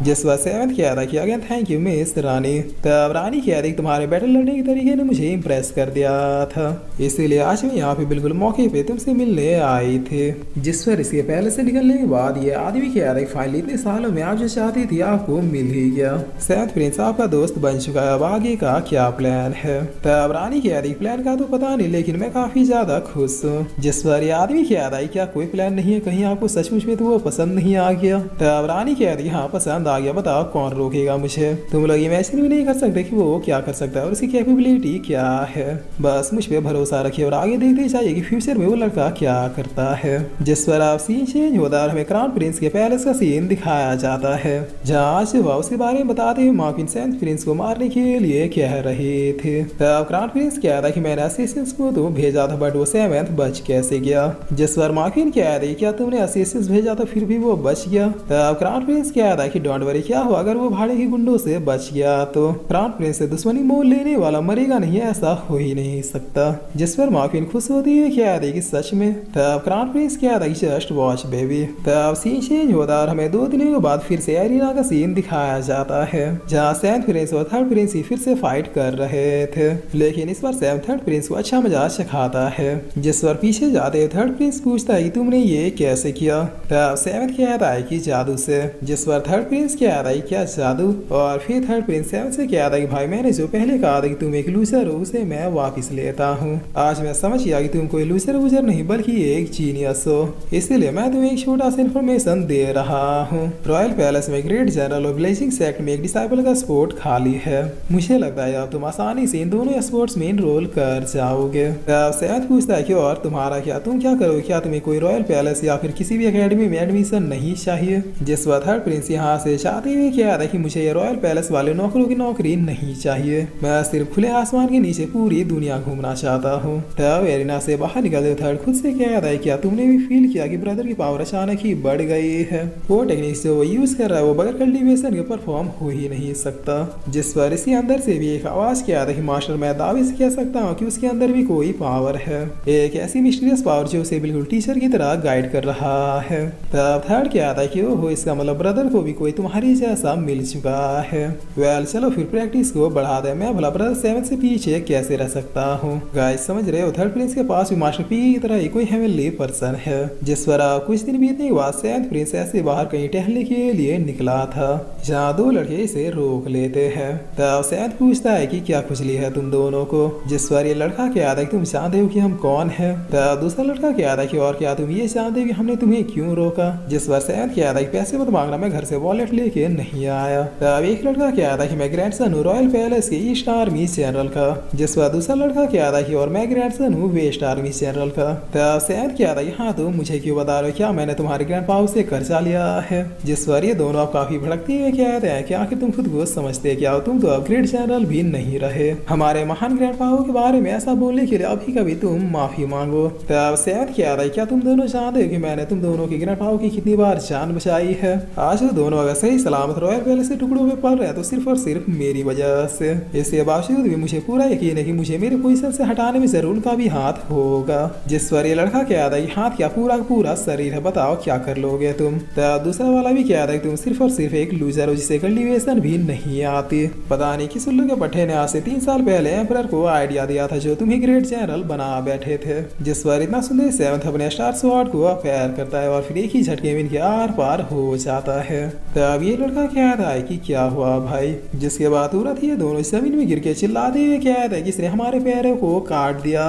जिस बात सेवेंथ कह रहा कि अगेन थैंक यू मिस रानी। तब रानी कह रही तुम्हारे बैटल लड़ने के तरीके ने मुझे इम्प्रेस कर दिया था, इसीलिए आज मैं यहाँ पे बिल्कुल मौके पे तुमसे मिलने आई थे। जिस पर इसके पहले से निकलने के बाद ये आदमी कह रहा है फाइनली इतने सालों में आप जो चाहती थी आपको मिल ही गया। सेवेंथ प्रिंस आपका दोस्त बन चुका है, अब आगे का क्या प्लान है। तब रानी कह रही प्लान का तो पता नहीं लेकिन मैं काफी ज्यादा खुश हूँ। जिस पर ये आदमी कह रहा है क्या कोई प्लान नहीं है, कहीं आपको सचमुच में तो वो पसंद नहीं आ गया। तब रानी कह रही हाँ पसंद आ गया, बताओ कौन रोकेगा मुझे। तुम लोग इमेजिन भी नहीं कर सकते कि वो क्या कर सकता है और उसकी कैपेबिलिटी क्या है। बस मुझ पे भरोसा रखिए और आगे देखते जाइए कि फ्यूचर में वो लड़का क्या करता है। जिस पर आप सीन चेंज होता है और हमें क्राउन प्रिंस के पैलेस का सीन दिखाया जाता है जहाँ आज हुआ उसके बारे में बताते हुए मार्विन सेवेंथ प्रिंस को मारने के लिए कह रहे थे। तब क्राउन प्रिंस कह रहा कि मैंने असिस्टेंट्स को तो भेजा था बट वो सेवेंथ बच कैसे गया। जिस पर मार्विन कह रही क्या तुमने असिस्टेंट्स भेजा था फिर भी वो बच गया। तब क्राउन प्रिंस कह रहा कि डोंट वरी क्या हुआ अगर वो भाड़े के गुंडों से बच गया तो। क्राउन प्रिंस से दुश्मनी मोल लेने वाला मरेगा नहीं, ऐसा हो ही नहीं सकता। जिस पर मार्विन खुश होती है कह रही कि सच में। तब क्राउन प्रिंस कह रहा कि जस्ट वॉच बेबी। तब सीन चेंज होता और हमें 2 दिनों के बाद फिर से एरिना का सीन दिखाया जाता है जहाँ सेवेंथ प्रिंस और थर्ड प्रिंस ही फिर से फाइट कर रहे थे, लेकिन इस बार सेवेंथ थर्ड प्रिंस को अच्छा मजाक सिखाता है। जिस पर पीछे जाते थर्ड प्रिंस पूछता है कि तुमने ये कैसे किया। तब सेवेंथ कहता है कि जादू से। जिस पर थर्ड प्रिंस प्रिंस कह रहा है क्या जादू। और फिर थर्ड प्रिंस सेवंथ से कह रहा है कि भाई मैंने जो पहले कहा था कि तुम एक लूजर हो उसे मैं वापस लेता हूँ। आज मैं समझ गया कि तुम कोई लूजर वूजर नहीं बल्कि एक जीनियस हो, इसलिए मैं तुम्हें एक छोटा सा इन्फॉर्मेशन दे रहा हूँ। रॉयल पैलेस में ग्रेट जनरल और ब्लेजिंग सेक्ट में एक डिसाइबल का स्पॉट खाली है। मुझे लगता है अब तुम आसानी से इन दोनों स्पोर्ट्स में इनरोल कर जाओगे। सेवंथ पूछता है कि और तुम्हारा क्या, तुम क्या करोगे, क्या तुम्हें कोई रॉयल पैलेस या फिर किसी भी एकेडमी में एडमिशन नहीं चाहिए। जिस पर थर्ड प्रिंस यहाँ से चाहते हुए कह रहा है कि मुझे ये रॉयल पैलेस वाले नौकरों की नौकरी नहीं चाहिए, मैं सिर्फ खुले आसमान के नीचे पूरी दुनिया घूमना चाहता हूँ। तब एरिना से बाहर निकलते थर्ड खुद से कह रहा है क्या तुमने भी फील किया कि ब्रदर की पावर अचानक ही बढ़ गई है। वो टेक्निक्स जो वो यूज कर रहा है वो बगैर कल्टीवेशन के परफॉर्म हो ही नहीं सकता। जिस पर इसके अंदर से भी एक आवाज किया था कि मास्टर मैं दावे से कह सकता हूँ कि उसके अंदर भी कोई पावर है, एक ऐसी मिस्टीरियस पावर जो उसे बिल्कुल टीचर की तरह गाइड कर रहा है। तब थर्ड क्या था कि ओहो इसका मतलब ब्रदर को भी कोई तुम्हारी जैसा मिल चुका है। वेल चलो फिर प्रैक्टिस को बढ़ा दे, मैं भला ब्रदर सेवन से पीछे कैसे रह सकता हूँ। गाइस समझ रहे हो थर्ड प्रिंस के पास भी मास्टर पी की तरह ही कोई हेवनली पर्सन है। जिस पर कुछ दिन बीतने के बाद सेवंथ प्रिंस ऐसे बाहर कहीं टहलने के लिए निकला था जहाँ दो लड़के इसे रोक लेते हैं। तब सेवंथ पूछता है कि क्या खुजली है तुम दोनों को। जिस पर ये लड़का क्या आता है तुम जानते हो कि हम कौन है। तब दूसरा लड़का क्या आता है कि और क्या तुम ये जानते हो कि हमने तुम्हें क्यों रोका। जिस पर सेवंथ क्या आता है पैसे मत मांगना, मैं घर से वॉलेट लेके नहीं आया। तब एक लड़का क्या आता है कि मैं ग्रैंडसन हूँ रॉयल पैलेस के ईस्ट आर्मी जनरल का। जिस पर दूसरा लड़का क्या आता है कि और मैं ग्रैंडसन हूँ वेस्ट आर्मी जनरल का। तब सेवंथ क्या आता है हाँ तुम मुझे क्यों बता रहे हो, क्या मैंने तुम्हारे ग्रैंडपा से कर्जा लिया है। जिस पर ये दोनों अब काफी भड़कते हुए कहते हैं कि आखिर तुम खुद को समझते क्या हो, तुम तो अपग्रेड जनरल भी नहीं रहे। हमारे महान ग्रैंडपाओं के बारे में ऐसा बोलने के लिए अभी कभी तुम माफी मांगो। तब सेवंथ क्या रहा है क्या तुम दोनों जानते हो कि मैंने तुम दोनों के ग्रैंडपाओं की कितनी बार जान बचाई है। आज वो दोनों अगर सही सलामत रॉयल पैलेस के टुकड़ों में पड़ रहे हैं तो सिर्फ और सिर्फ मेरी वजह से। इसके बावजूद भी मुझे पूरा यकीन है कि मुझे मेरे पोजीशन से हटाने में जरूर उनका भी हाथ होगा। जिस पर ये लड़का क्या आता है हाथ क्या पूरा पूरा शरीर है, बताओ क्या कर लोगे तुम। तब दूसरा वाला भी क्या आता है तुम सिर्फ और सिर्फ एक लूजर हो जिसे कल्टीवेशन भी नहीं आती। पता नहीं किस उल्लू के पट्टे ने आज से 3 साल पहले एम्परर को आइडिया दिया था जो तुम्हें ग्रेट जनरल बना बैठे थे। जिस पर इतना सुंदर सेवंथ अपने स्टार स्वॉर्ड को अफेयर करता है और फिर एक ही झटके में इनके आर पार हो जाता है। तब ये लड़का क्या था कि क्या हुआ भाई। जिसके बाद तुरंत ये दोनों जमीन में गिर के चिल्लाते हुए क्या था किसने हमारे पैरों को काट दिया।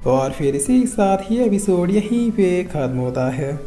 और फिर इसी के साथ ये एपिसोड यहीं पे खत्म होता है।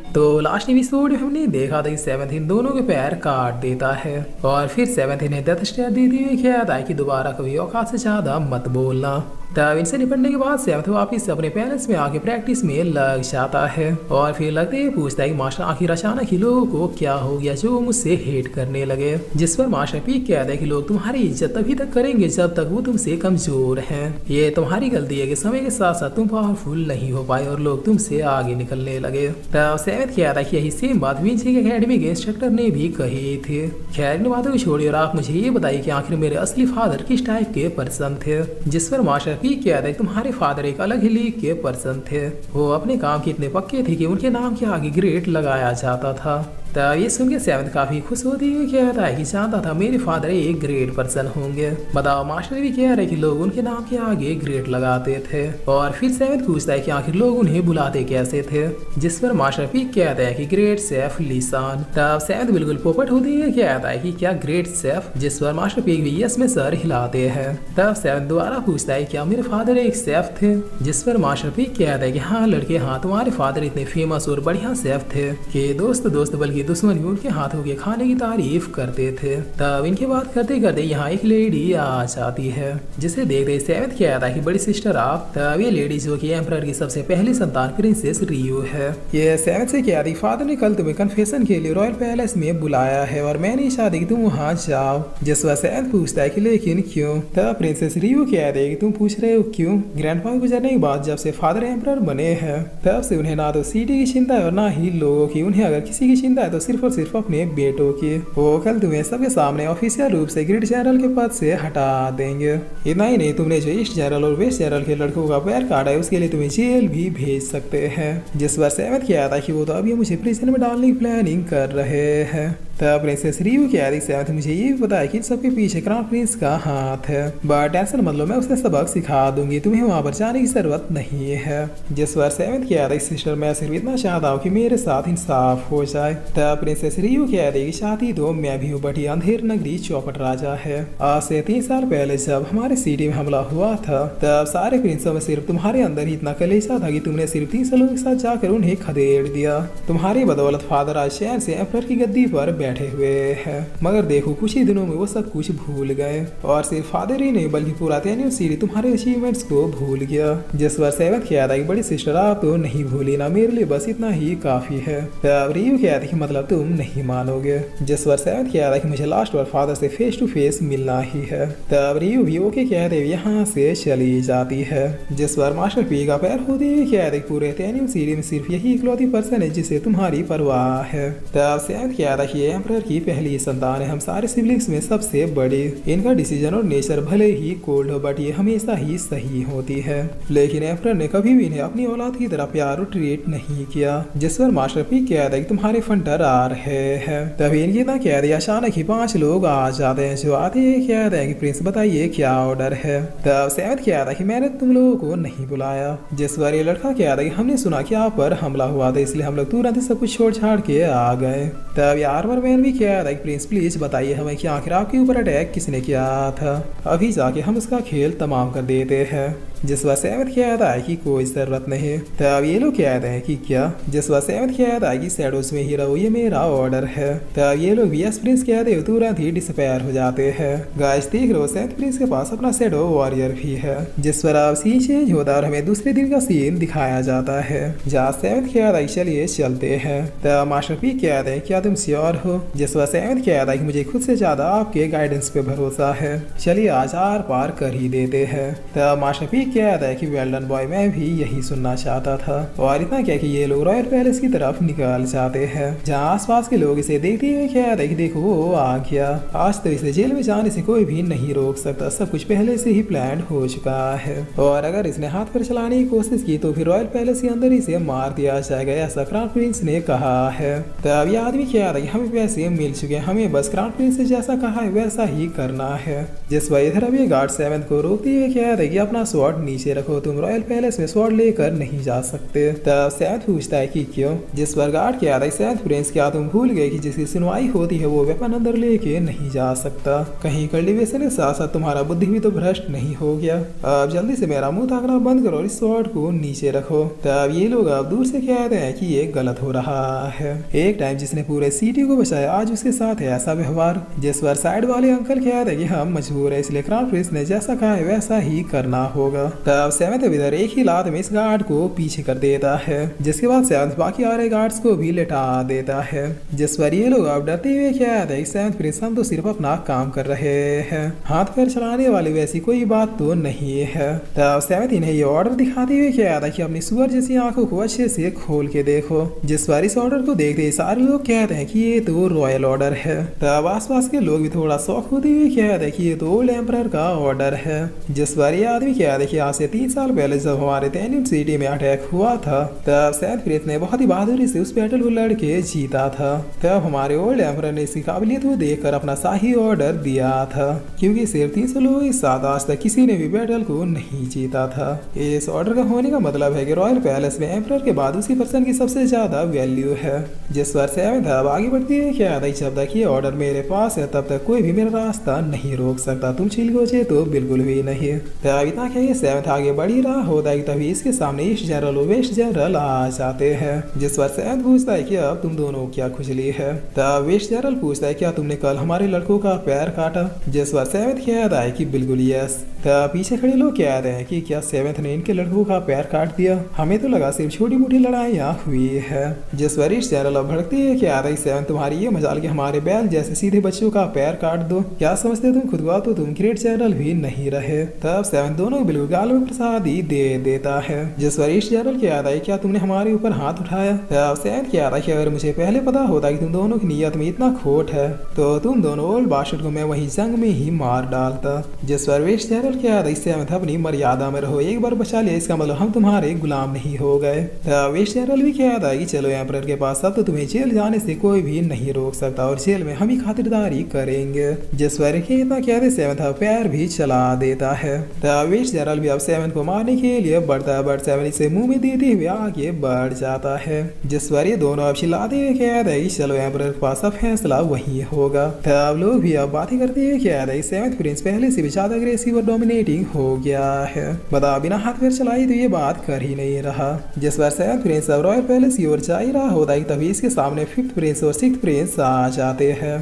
तो लास्ट एपिसोड में हमने देखा था कि सेवंथ इन दोनों के पैर काट देता है और फिर सेवंथ इन्हें डेथ स्टेयर देते हुए कहता है कि दोबारा कभी औकात से ज्यादा मत बोलना। तब इनसे निपटने के बाद सेवंथ वापिस अपने पैलेस में आके प्रैक्टिस में लग जाता है और फिर लगते ही पूछता है कि मास्टर आखिर अचानक ही लोगों को क्या हो गया जो मुझसे हेट करने लगे। जिस पर मास्टर पीक कहता है कि लोग तुम्हारी इज्जत तभी तक करेंगे जब तक वो तुमसे कमजोर हैं। ये तुम्हारी गलती है कि समय के साथ साथ तुम पावरफुल नहीं हो पाए और लोग तुमसे आगे निकलने लगे। तब सेवंथ कहता है कि यही सेम बात विंची एकेडमी के इंस्ट्रक्टर ने भी कही थी। खैर इन बातों को छोड़िए और आप मुझे ये बताइए कि आखिर मेरे असली फादर किस टाइप के पर्सन थे। जिस पर मास्टर पीक कहता है तुम्हारे फादर एक अलग ही लीग के पर्सन थे। वो अपने काम के इतने पक्के थे कि उनके नाम के आगे ग्रेट लगाया जाता था। तब ये सुन के सेवंथ काफी खुश होती है, कहता है कि जानता था मेरे फादर एक ग्रेट पर्सन होंगे। बताओ मास्टर भी कह रहे कि लोग उनके नाम के आगे ग्रेट लगाते थे। और फिर सेवंथ पूछता है कि आखिर लोग उन्हें बुलाते कैसे थे, जिस पर मास्टर पीक कहता है कि ग्रेट शेफ लिसान। तब सेवंथ बिल्कुल पोपट होती है, कहता है कि क्या ग्रेट शेफ, जिस पर मास्टर पीक भी यस में सर हिलाते हैं। तब सेवंथ दोबारा पूछता है क्या मेरे फादर एक शेफ थे, जिस पर मास्टर पीक कहता है कि हाँ लड़के हाँ, तुम्हारे फादर इतने फेमस और बढ़िया शेफ थे कि दोस्त बल्कि दुश्मन भी उनके हाथों के खाने की तारीफ करते थे। तब इनकी बात करते करते यहाँ एक लेडी आ जाती है, जिसे देखते सेवंथ कहता है कि बड़ी सिस्टर आप। तब ये लेडी जो कि एम्परर की सबसे पहली संतान प्रिंसेस रियो है। ये सेवंथ से कहती फादर ने कल तुम्हें कन्फेशन के लिए रॉयल पैलेस में बुलाया है और मैं नहीं चाहती कि तुम वहाँ जाओ। जिस पर सेवंथ पूछता है कि लेकिन क्यों। तब प्रिंसेस रियो कहती है कि तुम पूछ रहे हो क्यों, ग्रैंडपा गुजरने के बाद जब से फादर एम्परर बने हैं तब से उन्हें ना तो सिटी की चिंता है और ना ही लोगों की। उन्हें अगर किसी की चिंता है तो सिर्फ और सिर्फ अपने बेटों की। वो कल तुम्हें सबके सामने ऑफिशियल रूप से ग्रेड जनरल के पद से हटा देंगे। इतना ही नहीं, तुमने जो ईस्ट जनरल और वेस्ट जनरल के लड़कों का पैर काटा है उसके लिए तुम्हें जेल भी भेज सकते हैं। जिस पर सेवंथ किया था कि वो तो अभी मुझे प्रिजन में डालने की प्लानिंग कर रहे हैं। तब प्रिंसेस रियो की आदि सेवंथ मुझे ये भी पता है कि इन सबके पीछे क्राउन प्रिंस का हाथ है, बट टेंशन मत लो, मैं उसे सबक सिखा दूंगी, तुम्हें वहां पर जाने की जरूरत नहीं है। जिस पर सेवंथ की आदि सिस्टर मैं सिर्फ इतना चाहता हूँ कि मेरे साथ इंसाफ हो जाए। तब प्रिंसेस रियो की आदि की शादी तो मैं भी हूँ, बट ये अंधेर नगरी चौपट राजा है। आज से 3 साल पहले जब हमारे सिटी में हमला हुआ था तब सारे प्रिंसों में सिर्फ तुम्हारे अंदर ही इतना कलेजा था कि तुमने सिर्फ 3 सालों के साथ जाकर उन्हें खदेड़ दिया। तुम्हारी बदौलत फादर आज चैन से एम्परर की गद्दी पर बैठे हुए हैं, मगर देखो कुछ ही दिनों में वो सब कुछ भूल गए और सिर्फ फादर ही नहीं बल्कि पूरा टेन्यू सीरी तुम्हारे अचीवमेंट्स को भूल गया। जिस पर सेवंथ कहता है कि बड़ी सिस्टर आप तो नहीं भूली ना, मेरे लिए बस इतना ही काफी है। तब रियो कहता है कि मतलब तुम नहीं मानोगे। जिस पर सेवंथ कहता है कि मुझे लास्ट बार फादर से फेस टू फेस मिलना ही है। तब रियो भी ओके कहते हुए यहाँ से चली जाती है। जिस पर मास्टर पी का पैर होते हुए कहते हैं पूरे टेन्यू सीरी में सिर्फ यही इकलौती पर्सन है जिसे तुम्हारी परवाह है। तब सेवंथ कहता है कि एम्परर की पहली संतान है, हम सारे सिबलिंग्स में सबसे बड़ी। इनका डिसीजन और नेचर भले ही कोल्ड हो बट ये हमेशा ही सही होती है, लेकिन एम्परर ने कभी भी इन्हें अपनी औलाद की तरह प्यार और ट्रीट नहीं किया। जिस पर मास्टर पी कहता है कि तुम्हारे फंटर आ रहे हैं। तभी इनकी इतना कह दिया अचानक ही 5 लोग आ जाते हैं जो आते ही कहते हैं कि प्रिंस बताइए क्या ऑर्डर है। तब सेवंथ कहता है कि मैंने तुम लोगों को नहीं बुलाया। जिस पर ये लड़का कहता है कि हमने सुना कि आप पर हमला हुआ था इसलिए हम लोग तुरंत सब कुछ छोड़ छाड़ के आ गए। तब आर्मर मैन भी कहता है कि प्रिंस प्लीज बताइए हमें कि आखिर आपके ऊपर अटैक किसने किया था, अभी जाके हम इसका खेल तमाम कर देते हैं। जिस पर सेवंथ कहता है कि कोई जरूरत नहीं। तब ये लोग कहते हैं कि क्या। जिस पर सेवंथ कहता है कि शैडोज में ही रहो, ये मेरा ऑर्डर है। तब ये लोग यस प्रिंस कहते हुए तुरंत ही डिसअपेयर हो जाते हैं। गाइस देख रहे हो सेवंथ प्रिंस के पास अपना शैडो वॉरियर भी है। जिस पर अब सीन चेंज होता है और हमें दूसरे दिन का सीन दिखाया जाता है जहाँ सेवंथ कहता है चलिए चलते हैं। तब मास्टर पी कहते हैं क्या तुम श्योर हो। जिस पर सेवंथ कहता है कि मुझे खुद से ज्यादा आपके गाइडेंस पे भरोसा है, चलिए आज आर पार कर ही देते हैं। तब मास्टर पी कहता है कि वेल डन बॉय, मैं भी यही सुनना चाहता था। और इतना क्या कि ये लोग रॉयल पैलेस की तरफ निकल जाते हैं जहाँ आसपास के लोग इसे देखते हुए कहते हैं कि देखो वो आ गया, आज तो इसे जेल में जाने से कोई भी नहीं रोक सकता, सब कुछ पहले से ही प्लान हो चुका है और अगर इसने हाथ पर चलाने की कोशिश की तो फिर रॉयल पैलेस के अंदर इसे मार दिया जाएगा, ऐसा क्राउन प्रिंस ने कहा है। तब ये आदमी कहता है कि हमें पैसे मिल चुके हैं, हमें बस क्राउन प्रिंस से जैसा कहा है वैसा ही करना है। जिस पर इधर अभी गार्ड सेवंथ को रोकते हुए कहता है कि अपना स्वॉर्ड नीचे रखो, तुम रॉयल पैलेस में स्वॉर्ड लेकर नहीं जा सकते। तब सेवंथ पूछता है कि क्यों। जिस पर गार्ड कहता है सेवंथ प्रिंस क्या तुम भूल गए कि जिसकी सुनवाई होती है वो वेपन अंदर लेके नहीं जा सकता, कहीं कल्टीवेशन के साथ साथ तुम्हारा बुद्धि भी तो भ्रष्ट नहीं हो गया। अब जल्दी से मेरा मुंह ताकना बंद करो और इस स्वॉर्ड को नीचे रखो। तब ये लोग अब दूर से कहते हैं कि ये गलत हो रहा है, एक टाइम जिसने पूरे सिटी को बचाया आज उसके साथ है ऐसा व्यवहार। जिस पर साइड वाले अंकल कहते हैं कि हम मजबूर है इसलिए क्राउन प्रिंस ने जैसा कहा है वैसा ही करना होगा। तब सेवंथ इधर एक ही लात में इस गार्ड को पीछे कर देता है, जिसके बाद सेवंथ बाकी आ रहे गार्ड्स को भी लेटा देता है। जिस पर ये लोग अब डरते हुए कहते हैं सेवंथ प्रिंस हम तो सिर्फ अपना काम कर रहे हैं, हाथ पैर चलाने वाली वैसी कोई बात तो नहीं है। तब सेवंथ इन्हें ये ऑर्डर दिखाते हुए कहता है कि अपनी सुअर जैसी आंखों को अच्छे से खोल के देखो। जिस पर इस ऑर्डर को देखते सारे लोग कहते हैं कि ये तो रॉयल ऑर्डर है। तब आसपास के लोग भी थोड़ा शौक होते हुए कहते हैं कि ये तो ओल्ड एम्परर का ऑर्डर है। जिस पर ये आदमी कहता है कि कि आज से 3 साल पहले जब हमारे तेनियम सिटी में अटैक हुआ था, तब सेवेंथ प्रिंस ने बहुत ही बहादुरी से उस बैटल को लड़के जीता था। तब हमारे ओल्ड एम्परर ने इसकी काबिलियत को देखकर अपना शाही ऑर्डर दिया था, क्योंकि सिर्फ 300 लोगों के साथ आज तक किसी ने भी बैटल को नहीं जीता था। इस ऑर्डर का होने का मतलब है कि रॉयल पैलेस में एम्परर के बाद उसी पर्सन की सबसे ज्यादा वैल्यू है। जिस पर सेवेंथ अब आगे बढ़ती है क्या जब तक ये ऑर्डर मेरे पास है तब तक कोई भी मेरा रास्ता नहीं रोक सकता, तुम चिलगोचे तो बिल्कुल भी नहीं। तब इतना क्या सेवेंथ आगे बढ़ी रहा होता है तभी इसके सामने ईस्ट जनरल और वेस्ट जनरल आ जाते हैं। जिस पर सेवेंथ पूछता है कि अब तुम दोनों क्या खुजली है। तब वेस्ट जनरल पूछता है क्या तुमने कल हमारे लड़कों का पैर काटा। जिस पर सेवेंथ कहता है कि बिल्कुल यस। तब पीछे खड़े लोग कह रहे हैं कि क्या सेवेंथ ने इनके लड़कों का पैर काट दिया, हमें तो लगा सिर्फ छोटी मोटी लड़ाइयाँ हुई है। जिस पर ईस्ट जनरल अब भड़कती है क्या सेवेंथ तुम्हारी ये मजाल के हमारे बैल जैसे सीधे बच्चों का पैर काट दो, क्या समझते तुम खुद को, तो तुम ग्रेट जनरल भी नहीं रहे। तब सेवेंथ दोनों बिल्कुल गाल में प्रसादी दे देता है। जिस पर ईस्ट जनरल कहता है क्या तुमने हमारे ऊपर हाथ उठाया। तब सेवेंथ कहता है कि अगर मुझे पहले पता होता कि तुम दोनों की नीयत में इतना खोट है तो तुम दोनों ओल्ड बास्टर्ड को मैं वही जंग में ही मार डालता। जिस पर वेस्ट जनरल कहता है सेवेंथ अपनी मर्यादा में रहो, एक बार बचा लिया इसका मतलब हम तुम्हारे गुलाम नहीं हो गए। तब वेस्ट जनरल भी कहता है कि चलो एम्परर के पास, अब तो तुम्हें जेल जाने से कोई भी नहीं रोक सकता और जेल में हम ही खातिरदारी करेंगे। जिस पर इतना कहते सेवेंथ पैर भी चला देता है। तब वेस्ट जनरल भी अब सेवेंथ को मारने के लिए बढ़ता है, बट सेवेंथ इसे मुंह में देते हुए आगे बढ़ जाता है। जिस पर ये दोनों अब चिल्लाते हुए कहते हैं चलो एम्परर के पास अब फैसला वही होगा। तब लोग भी अब बातें करते हुए कहते हैं सेवेंथ प्रिंस पहले से भी ज्यादा अग्रेसिव और डोमिनेटिंग हो गया है, बता बिना हाथ पैर चलाई तो ये बात कर ही नहीं रहा। जिस पर सेवेंथ प्रिंस अब रॉयल पैलेस की ओर जा ही रहा होता है तभी इसके सामने फिफ्थ प्रिंस और सिक्स्थ प्रिंस आ जाते हैं।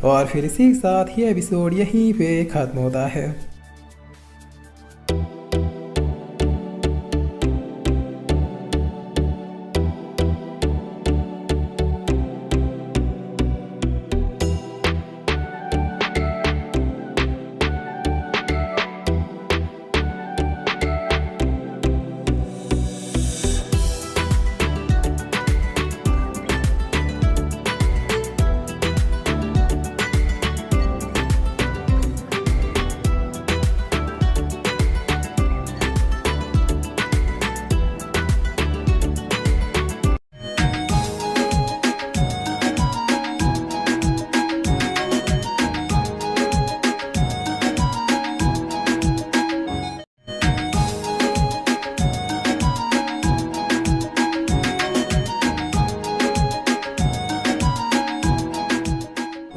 और फिर इसी के साथ ये एपिसोड यहीं पे खत्म होता है।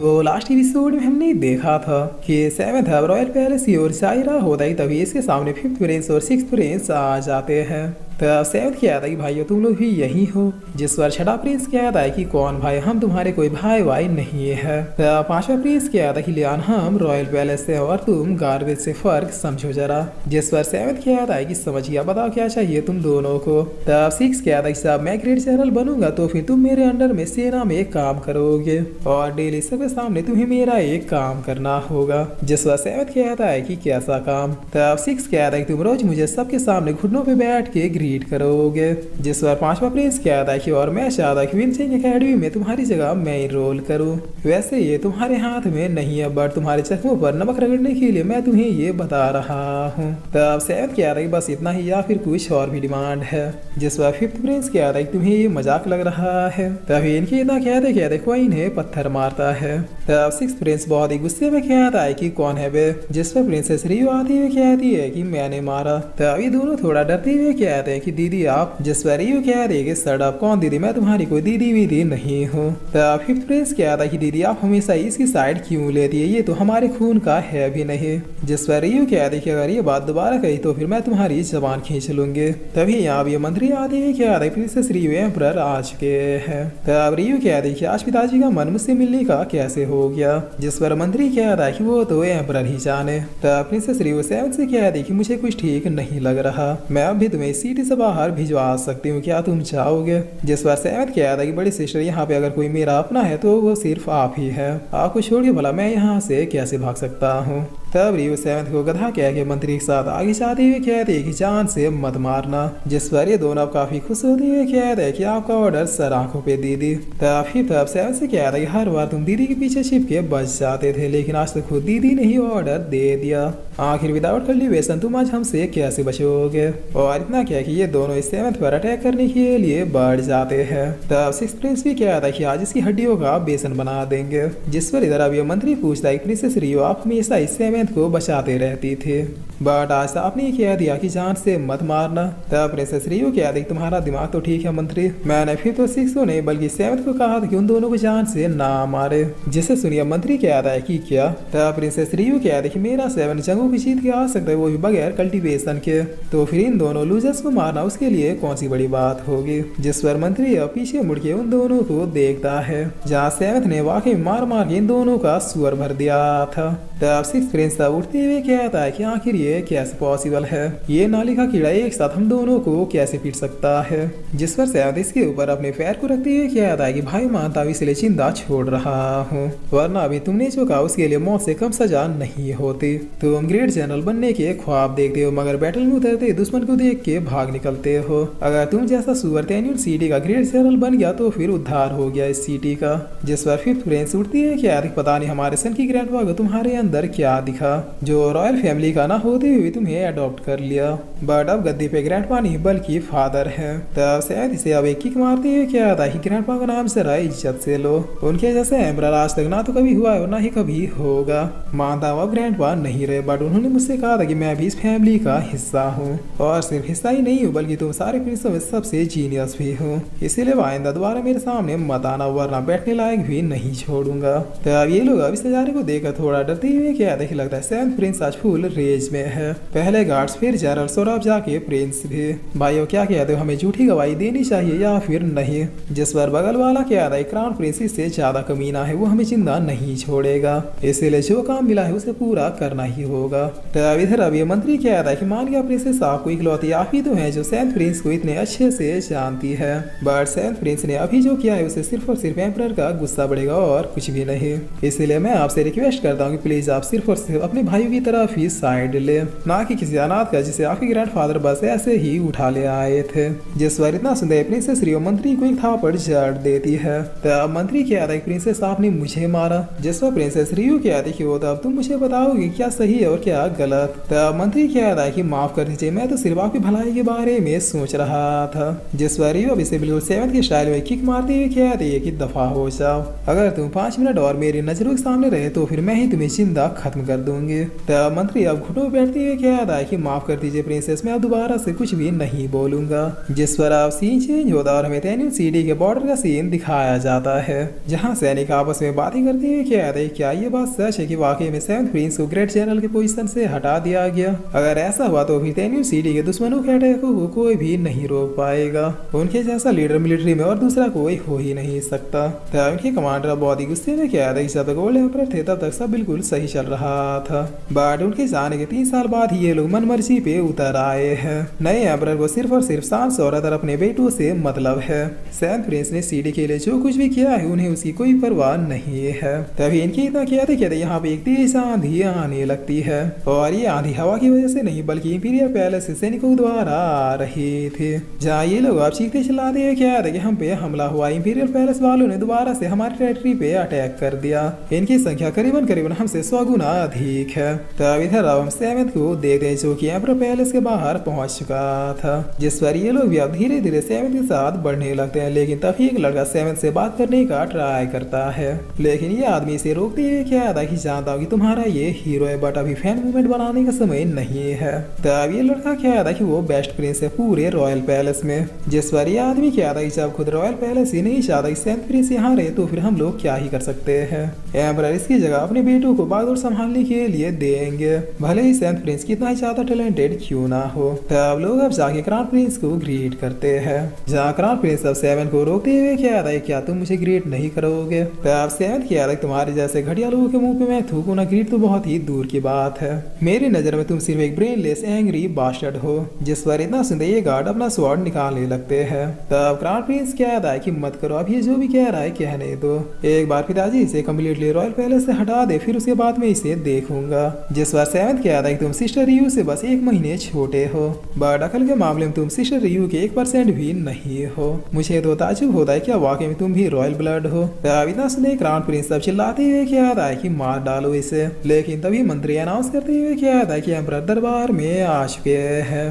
तो लास्ट एपिसोड में हमने देखा था कि सेवेंथ अब रॉयल पैलेस की ओर जा ही रहा होता है तभी इसके सामने फिफ्थ प्रिंस और सिक्स्थ प्रिंस आ जाते हैं। तब सेवेंथ कहता है कि भाइयों तुम लोग भी यही हो। जिस पर छठा प्रिंस कहता है कि कौन भाई, हम तुम्हारे कोई भाई वाई नहीं है। तब पांचवा प्रिंस कहता है कि लियान हम रॉयल पैलेस से और तुम गार्बेज से फर्क समझो जरा। जिस पर सेवेंथ कहता है कि समझ गया, बताओ क्या चाहिए तुम दोनों को। तब सिक्स कहता है कि साहब मैं ग्रेट जनरल बनूंगा तो फिर तुम मेरे अंडर में सेना में काम करोगे और डेली सबके सामने तुम्हें मेरा एक काम करना होगा। जिस पर सेवेंथ कहता है कि कैसा काम। तब सिक्स कहता है कि तुम रोज मुझे सबके सामने घुटनों पे बैठ के ग्रीट करोगे। जिस पर पांचवा प्रिंस कहता है कि और मैं चाहता कि विंसिंग एकेडमी में तुम्हारी जगह मैं रोल करूं। वैसे ये तुम्हारे हाथ में नहीं है, बट तुम्हारे जख्मों पर नमक रगड़ने के लिए मैं तुम्हें ये बता रहा हूँ। तब सेवेंथ कहता है कि बस इतना ही या फिर कुछ और भी डिमांड है। जिस पर फिफ्थ प्रिंस कहता है कि तुम्हें ये मजाक लग रहा है। तभी इनके इतना कहते कहते कोई इन्हें पत्थर मारता है। तब सिक्स प्रिंस बहुत ही गुस्से में कहता है कि कौन है बे। जिस पर प्रिंसेस रियो आती हुई कहती है कि मैंने मारा। तब ये दोनों थोड़ा डरते हुए कहते हैं कि दीदी आप। जिस पर रियो कहते हैं कि सर आप कौन दीदी, मैं तुम्हारी कोई दीदी वीदी नहीं हूँ। तब फिफ्थ प्रिंस कहता है कि दीदी आप हमेशा इसकी साइड क्यों लेती है, ये तो हमारे खून का है भी नहीं। जिस पर रियो कहते हैं कि अगर ये बात दोबारा कही तो फिर मैं तुम्हारी जबान खींच लूंगी। तभी यहाँ ये मंत्री आते हुए कहते हैं प्रिंसेस रियो एम्परर आ चुके हैं। तब रियो कहते हैं कि आज पिताजी का मन मुझसे मिलने का कैसे हो गया। जिस पर मंत्री कहता है कि वो तो एम्परर ही जाने। तब प्रिंसेस रियो सेवेंथ से कहती है कि मुझे कुछ ठीक नहीं लग रहा, मैं अभी तुम्हें सिटी से बाहर भिजवा सकती हूँ, क्या तुम चाहोगे। जिस पर सेवेंथ कहता है कि बड़ी सिस्टर यहाँ पे अगर कोई मेरा अपना है तो वो सिर्फ आप ही है, आपको छोड़ के भला मैं यहाँ से कैसे भाग सकता हूँ। तब रियो सेवेंथ को गधा कह के मंत्री के साथ आगे जाते हुए कहते हैं कि जान से मत मारना, जिस पर ये दोनों अब काफी खुश होते हुए कहते हैं कि आपका ऑर्डर सर आंखों पे दीदी। तब सेवन से कहता है कि हर बार तुम दीदी के पीछे छिप के बच जाते थे, लेकिन आज तो खुद दीदी ने ही ऑर्डर दे दिया। आखिर विदाउट कल्टीवेशन तुम आज हमसे कैसे बचोगे। और इतना क्या कि ये दोनों इस सेवेंथ पर अटैक करने के लिए बढ़ जाते हैं। तब सिक्स प्रिंस भी कहता है कि आज इसकी हड्डियों का बेसन बना देंगे, जिस पर इधर अब ये मंत्री पूछता है प्रिंसेस रियो आप हमेशा इस सेवेंथ को बचाते रहती थी, बट आज आपने ये कह दिया कि जान से मत मारना। तब प्रिंसेस रियो कह दी तुम्हारा दिमाग तो ठीक है मंत्री, मैंने फिर तो सिक्स को नहीं बल्कि सेवेंथ को कहा था कि उन दोनों को जान से ना मारे, जिसे सुनिए मंत्री कहता है कि क्या। तब प्रिंसेस रियो कहती है कि मेरा सेवन जंगों की जीत के आ सकता है, वो भी बगैर कल्टीवेशन के, तो फिर इन दोनों लूजर्स को मारना उसके लिए कौन सी बड़ी बात होगी। जिस पर मंत्री अब पीछे मुड़ के उन दोनों को देखता है, जहाँ सेवेंथ ने वाकई मार मार के इन दोनों का सुअर भर दिया था। तब सिक्स प्रिंस उठते हुए कहता है कि आखिर ये कैसे पॉसिबल है, ये नाली का कीड़ा एक साथ हम दोनों को कैसे पीट सकता है। जिस पर सेवेंथ इसके ऊपर अपने पैर को रखते हुए कहता है कि भाई मानता हूं इसलिए चिंता छोड़ रहा हूँ, वरना अभी तुमने जो कहा उसके लिए मौत से कम सजा नहीं होती। तुम ग्रेट जनरल बनने के ख्वाब देखते हो, मगर बैटल में उतरते दुश्मन को देख के भाग निकलते हो। अगर तुम जैसा सुअर टेन्यून सिटी का ग्रेट जनरल बन गया तो फिर उद्धार हो गया इस सिटी का। जिस पर फिफ्थ प्रिंस उठती है क्या पता नहीं हमारे सन की ग्रैंडपा को तुम्हारे अंदर क्या दिखा, जो रॉयल फैमिली का ना होते हुए तुम्हें अडॉप्ट कर लिया, बट अब गद्दी पे ग्रैंडपा नहीं बल्कि फादर है। तब शायद इसे अब एक किक मारते हुए क्या था कि ग्रैंडपा का नाम जरा इज्जत से लो, उनके जैसे एम्परर आज तक ना तो कभी हुआ है और ना ही कभी होगा। मानता हूँ अब ग्रैंडपा नहीं रहे, बट उन्होंने मुझसे कहा था कि मैं भी इस फैमिली का हिस्सा हूँ, और सिर्फ हिस्सा ही नहीं हूँ बल्कि तुम सारे प्रिंसों में सबसे जीनियस भी हूँ, इसीलिए आइंदा दोबारा मेरे सामने मत आना, वरना बैठने लायक भी नहीं छोड़ूंगा। तब ये लोग अब इस नजारे को देखकर थोड़ा डरते हुए क्या देख लगता है सेवेंथ प्रिंस आज फुल रेज में है। पहले गार्ड्स फिर जनरल और अब जाके प्रिंस भी। भाइयों क्या कहते हो, हमें झूठी गवाही देनी चाहिए या फिर नहीं। जिस पर बगल वाला क्या था क्राउन प्रिंस से ज्यादा कमीना है, वो हमें जिंदा नहीं छोड़ेगा, इसीलिए जो काम मिला है उसे पूरा करना ही होगा। तब इधर अब ये मंत्री क्या था कि मान गया प्रिंसेस आपको इकलौती आप ही तो है जो सेवेंथ प्रिंस को इतने अच्छे से जानती है, बट सेवेंथ प्रिंस ने अभी जो किया है उसे सिर्फ और सिर्फ एम्परर का गुस्सा बढ़ेगा और कुछ भी नहीं। इसीलिए मैं आपसे रिक्वेस्ट करता हूँ कि प्लीज आप सिर्फ और सिर्फ अपने भाइयों की तरफ ही साइड ले, ना कि किसी अनाथ का जिसे आपके ग्रैंडफादर बस ऐसे ही उठा ले आए थे। जिस पर इतना सुंदर प्रिंसेस रियो मंत्री को एक थापड़ जड़ देती है। तब मंत्री क्या था प्रिंसेस आपने मुझे मारा, जिस पर प्रिंसेस रियो क्या थी कि वो तब तुम मुझे बताओगे क्या सही है और क्या गलत। तब मंत्री क्या था कि माफ कर दीजिए, मैं तो सिर्फ आपकी भलाई के बारे में सोच रहा था। जिस पर रियो अब इसे बिल्कुल सेवेंथ के स्टाइल में किक मारते हुए कहते हैं कि दफा हो जाओ, अगर तुम 5 मिनट और मेरी नजरों के सामने रहे तो फिर मैं ही तुम्हें जिंदा खत्म कर दूंगी। तब मंत्री अब घुटनों बैठते हुए कहता है कि माफ कर दीजिए प्रिंसेस, मैं अब दोबारा से कुछ भी नहीं बोलूंगा। जिस पर अब सीन चेंज होता और हमें टेन्यून सिटी के बॉर्डर का सीन दिखाया जाता है, जहां सैनिक आपस में बातें करते हुए कहते हैं क्या ये बात सच है कि वाकई में सेवेंथ प्रिंस को ग्रेट जनरल की पोजीशन से हटा दिया गया। अगर ऐसा हुआ तो फिर टेन्यून सिटी के दुश्मनों के अटैक को कोई भी नहीं रोक पाएगा, उनके जैसा लीडर मिलिट्री में और दूसरा कोई हो ही नहीं सकता। तब उनके कमांडर बहुत ही गुस्से में कहते हैं जब तक गोल्ड एम्परर थे तब तक सब बिल्कुल सही चल रहा था, बट उनके जाने के 3 साल बाद ही ये लोग मनमर्जी पे उतर आए हैं। नए एम्परर को सिर्फ और सिर्फ सांस और अपने बेटों से मतलब है। सेवेंथ प्रिंस ने सिटी के लिए जो कुछ भी किया है उन्हें उसकी कोई परवाह नहीं है। तभी इनकी इतना कहते कहते यहाँ पे एक तेज आंधी आने लगती है, और ये आंधी हवा की वजह से नहीं बल्कि इंपीरियल पैलेस से सैनिकों द्वारा आ रही थी, जहाँ ये लोग अब चीखते चिल्लाते हुए क्या कि हम पे हमला हुआ, इंपीरियल पैलेस वालों ने दोबारा से हमारी टेरिटरी पे अटैक कर दिया, इनकी संख्या करीबन करीबन हमसे 100 गुना अधिक है। तब इधर अब हम सेवेंथ को देखते जो कि एम्परर पैलेस के बाहर पहुंच चुका था, जिस पर ये लोग भी अब धीरे धीरे सेवेंथ के साथ बढ़ने लगते हैं। लेकिन तभी एक लड़का सेवेंथ से बात करने का ट्राई करता है, लेकिन ये आदमी इसे रोकते हुए क्या था कि जानता हूँ कि तुम्हारा ये हीरो है, बट अभी फैन मूवमेंट बनाने का समय नहीं है। तब ये लड़का क्या था कि वो बेस्ट प्रिंस है पूरे रॉयल पैलेस में, जिस पर ये आदमी क्या था कि जब खुद रॉयल पैलेस ही नहीं चाहता कि सेवेंथ प्रिंस यहाँ रहे तो फिर हम लोग क्या ही कर सकते हैं। एम्परर इसकी जगह अपने बेटों को बागडोर संभालने के लिए देंगे, भले ही सेवंथ प्रिंस कितना ही ज्यादा टैलेंटेड क्यों ना हो। तब लोग अब जाके क्राउन प्रिंस को ग्रीट करते हैं। जहाँ क्राउन प्रिंस अब सेवन को रोकते हुए कहता है क्या तुम मुझे ग्रीट नहीं करोगे। तब सेवन कहता है तुम्हारे जैसे घटिया लोगों के मुंह पे मैं थूकूं ना ग्रीट तो बहुत ही दूर की बात है। मेरी नजर में तुम सिर्फ एक ब्रेनलेस एंग्री बास्टर्ड हो। जिस पर इतना सुनते ये गार्ड अपना स्वॉर्ड निकालने लगते हैं। तब क्राउन प्रिंस कहता है कि मत करो, अब ये जो भी कह रहा है कहने दो। एक बार पिताजी इसे कम्प्लीटली रॉयल पैलेस से हटा दे, फिर उसके बाद मैं इसे देखूंगा। जिस बार सेवंथ कहता है कि तुम सिस्टर रियू से बस 1 महीने छोटे हो, बट अकल के मामले में तुम सिस्टर रियू के 1% भी नहीं हो। मुझे तो ताज्जुब होता है क्या वाकई में तुम भी रॉयल ब्लड हो। तब इतना सुने क्राउन प्रिंस सब चिल्लाते हुए कहता है कि मार डालो इसे, लेकिन तभी मंत्री अनाउंस करते हुए कहता है कि एम्परर दरबार में आ चुके हैं।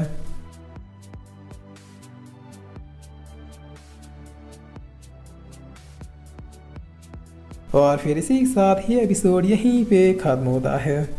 और फिर इसी के साथ ये एपिसोड यहीं पे खत्म होता है।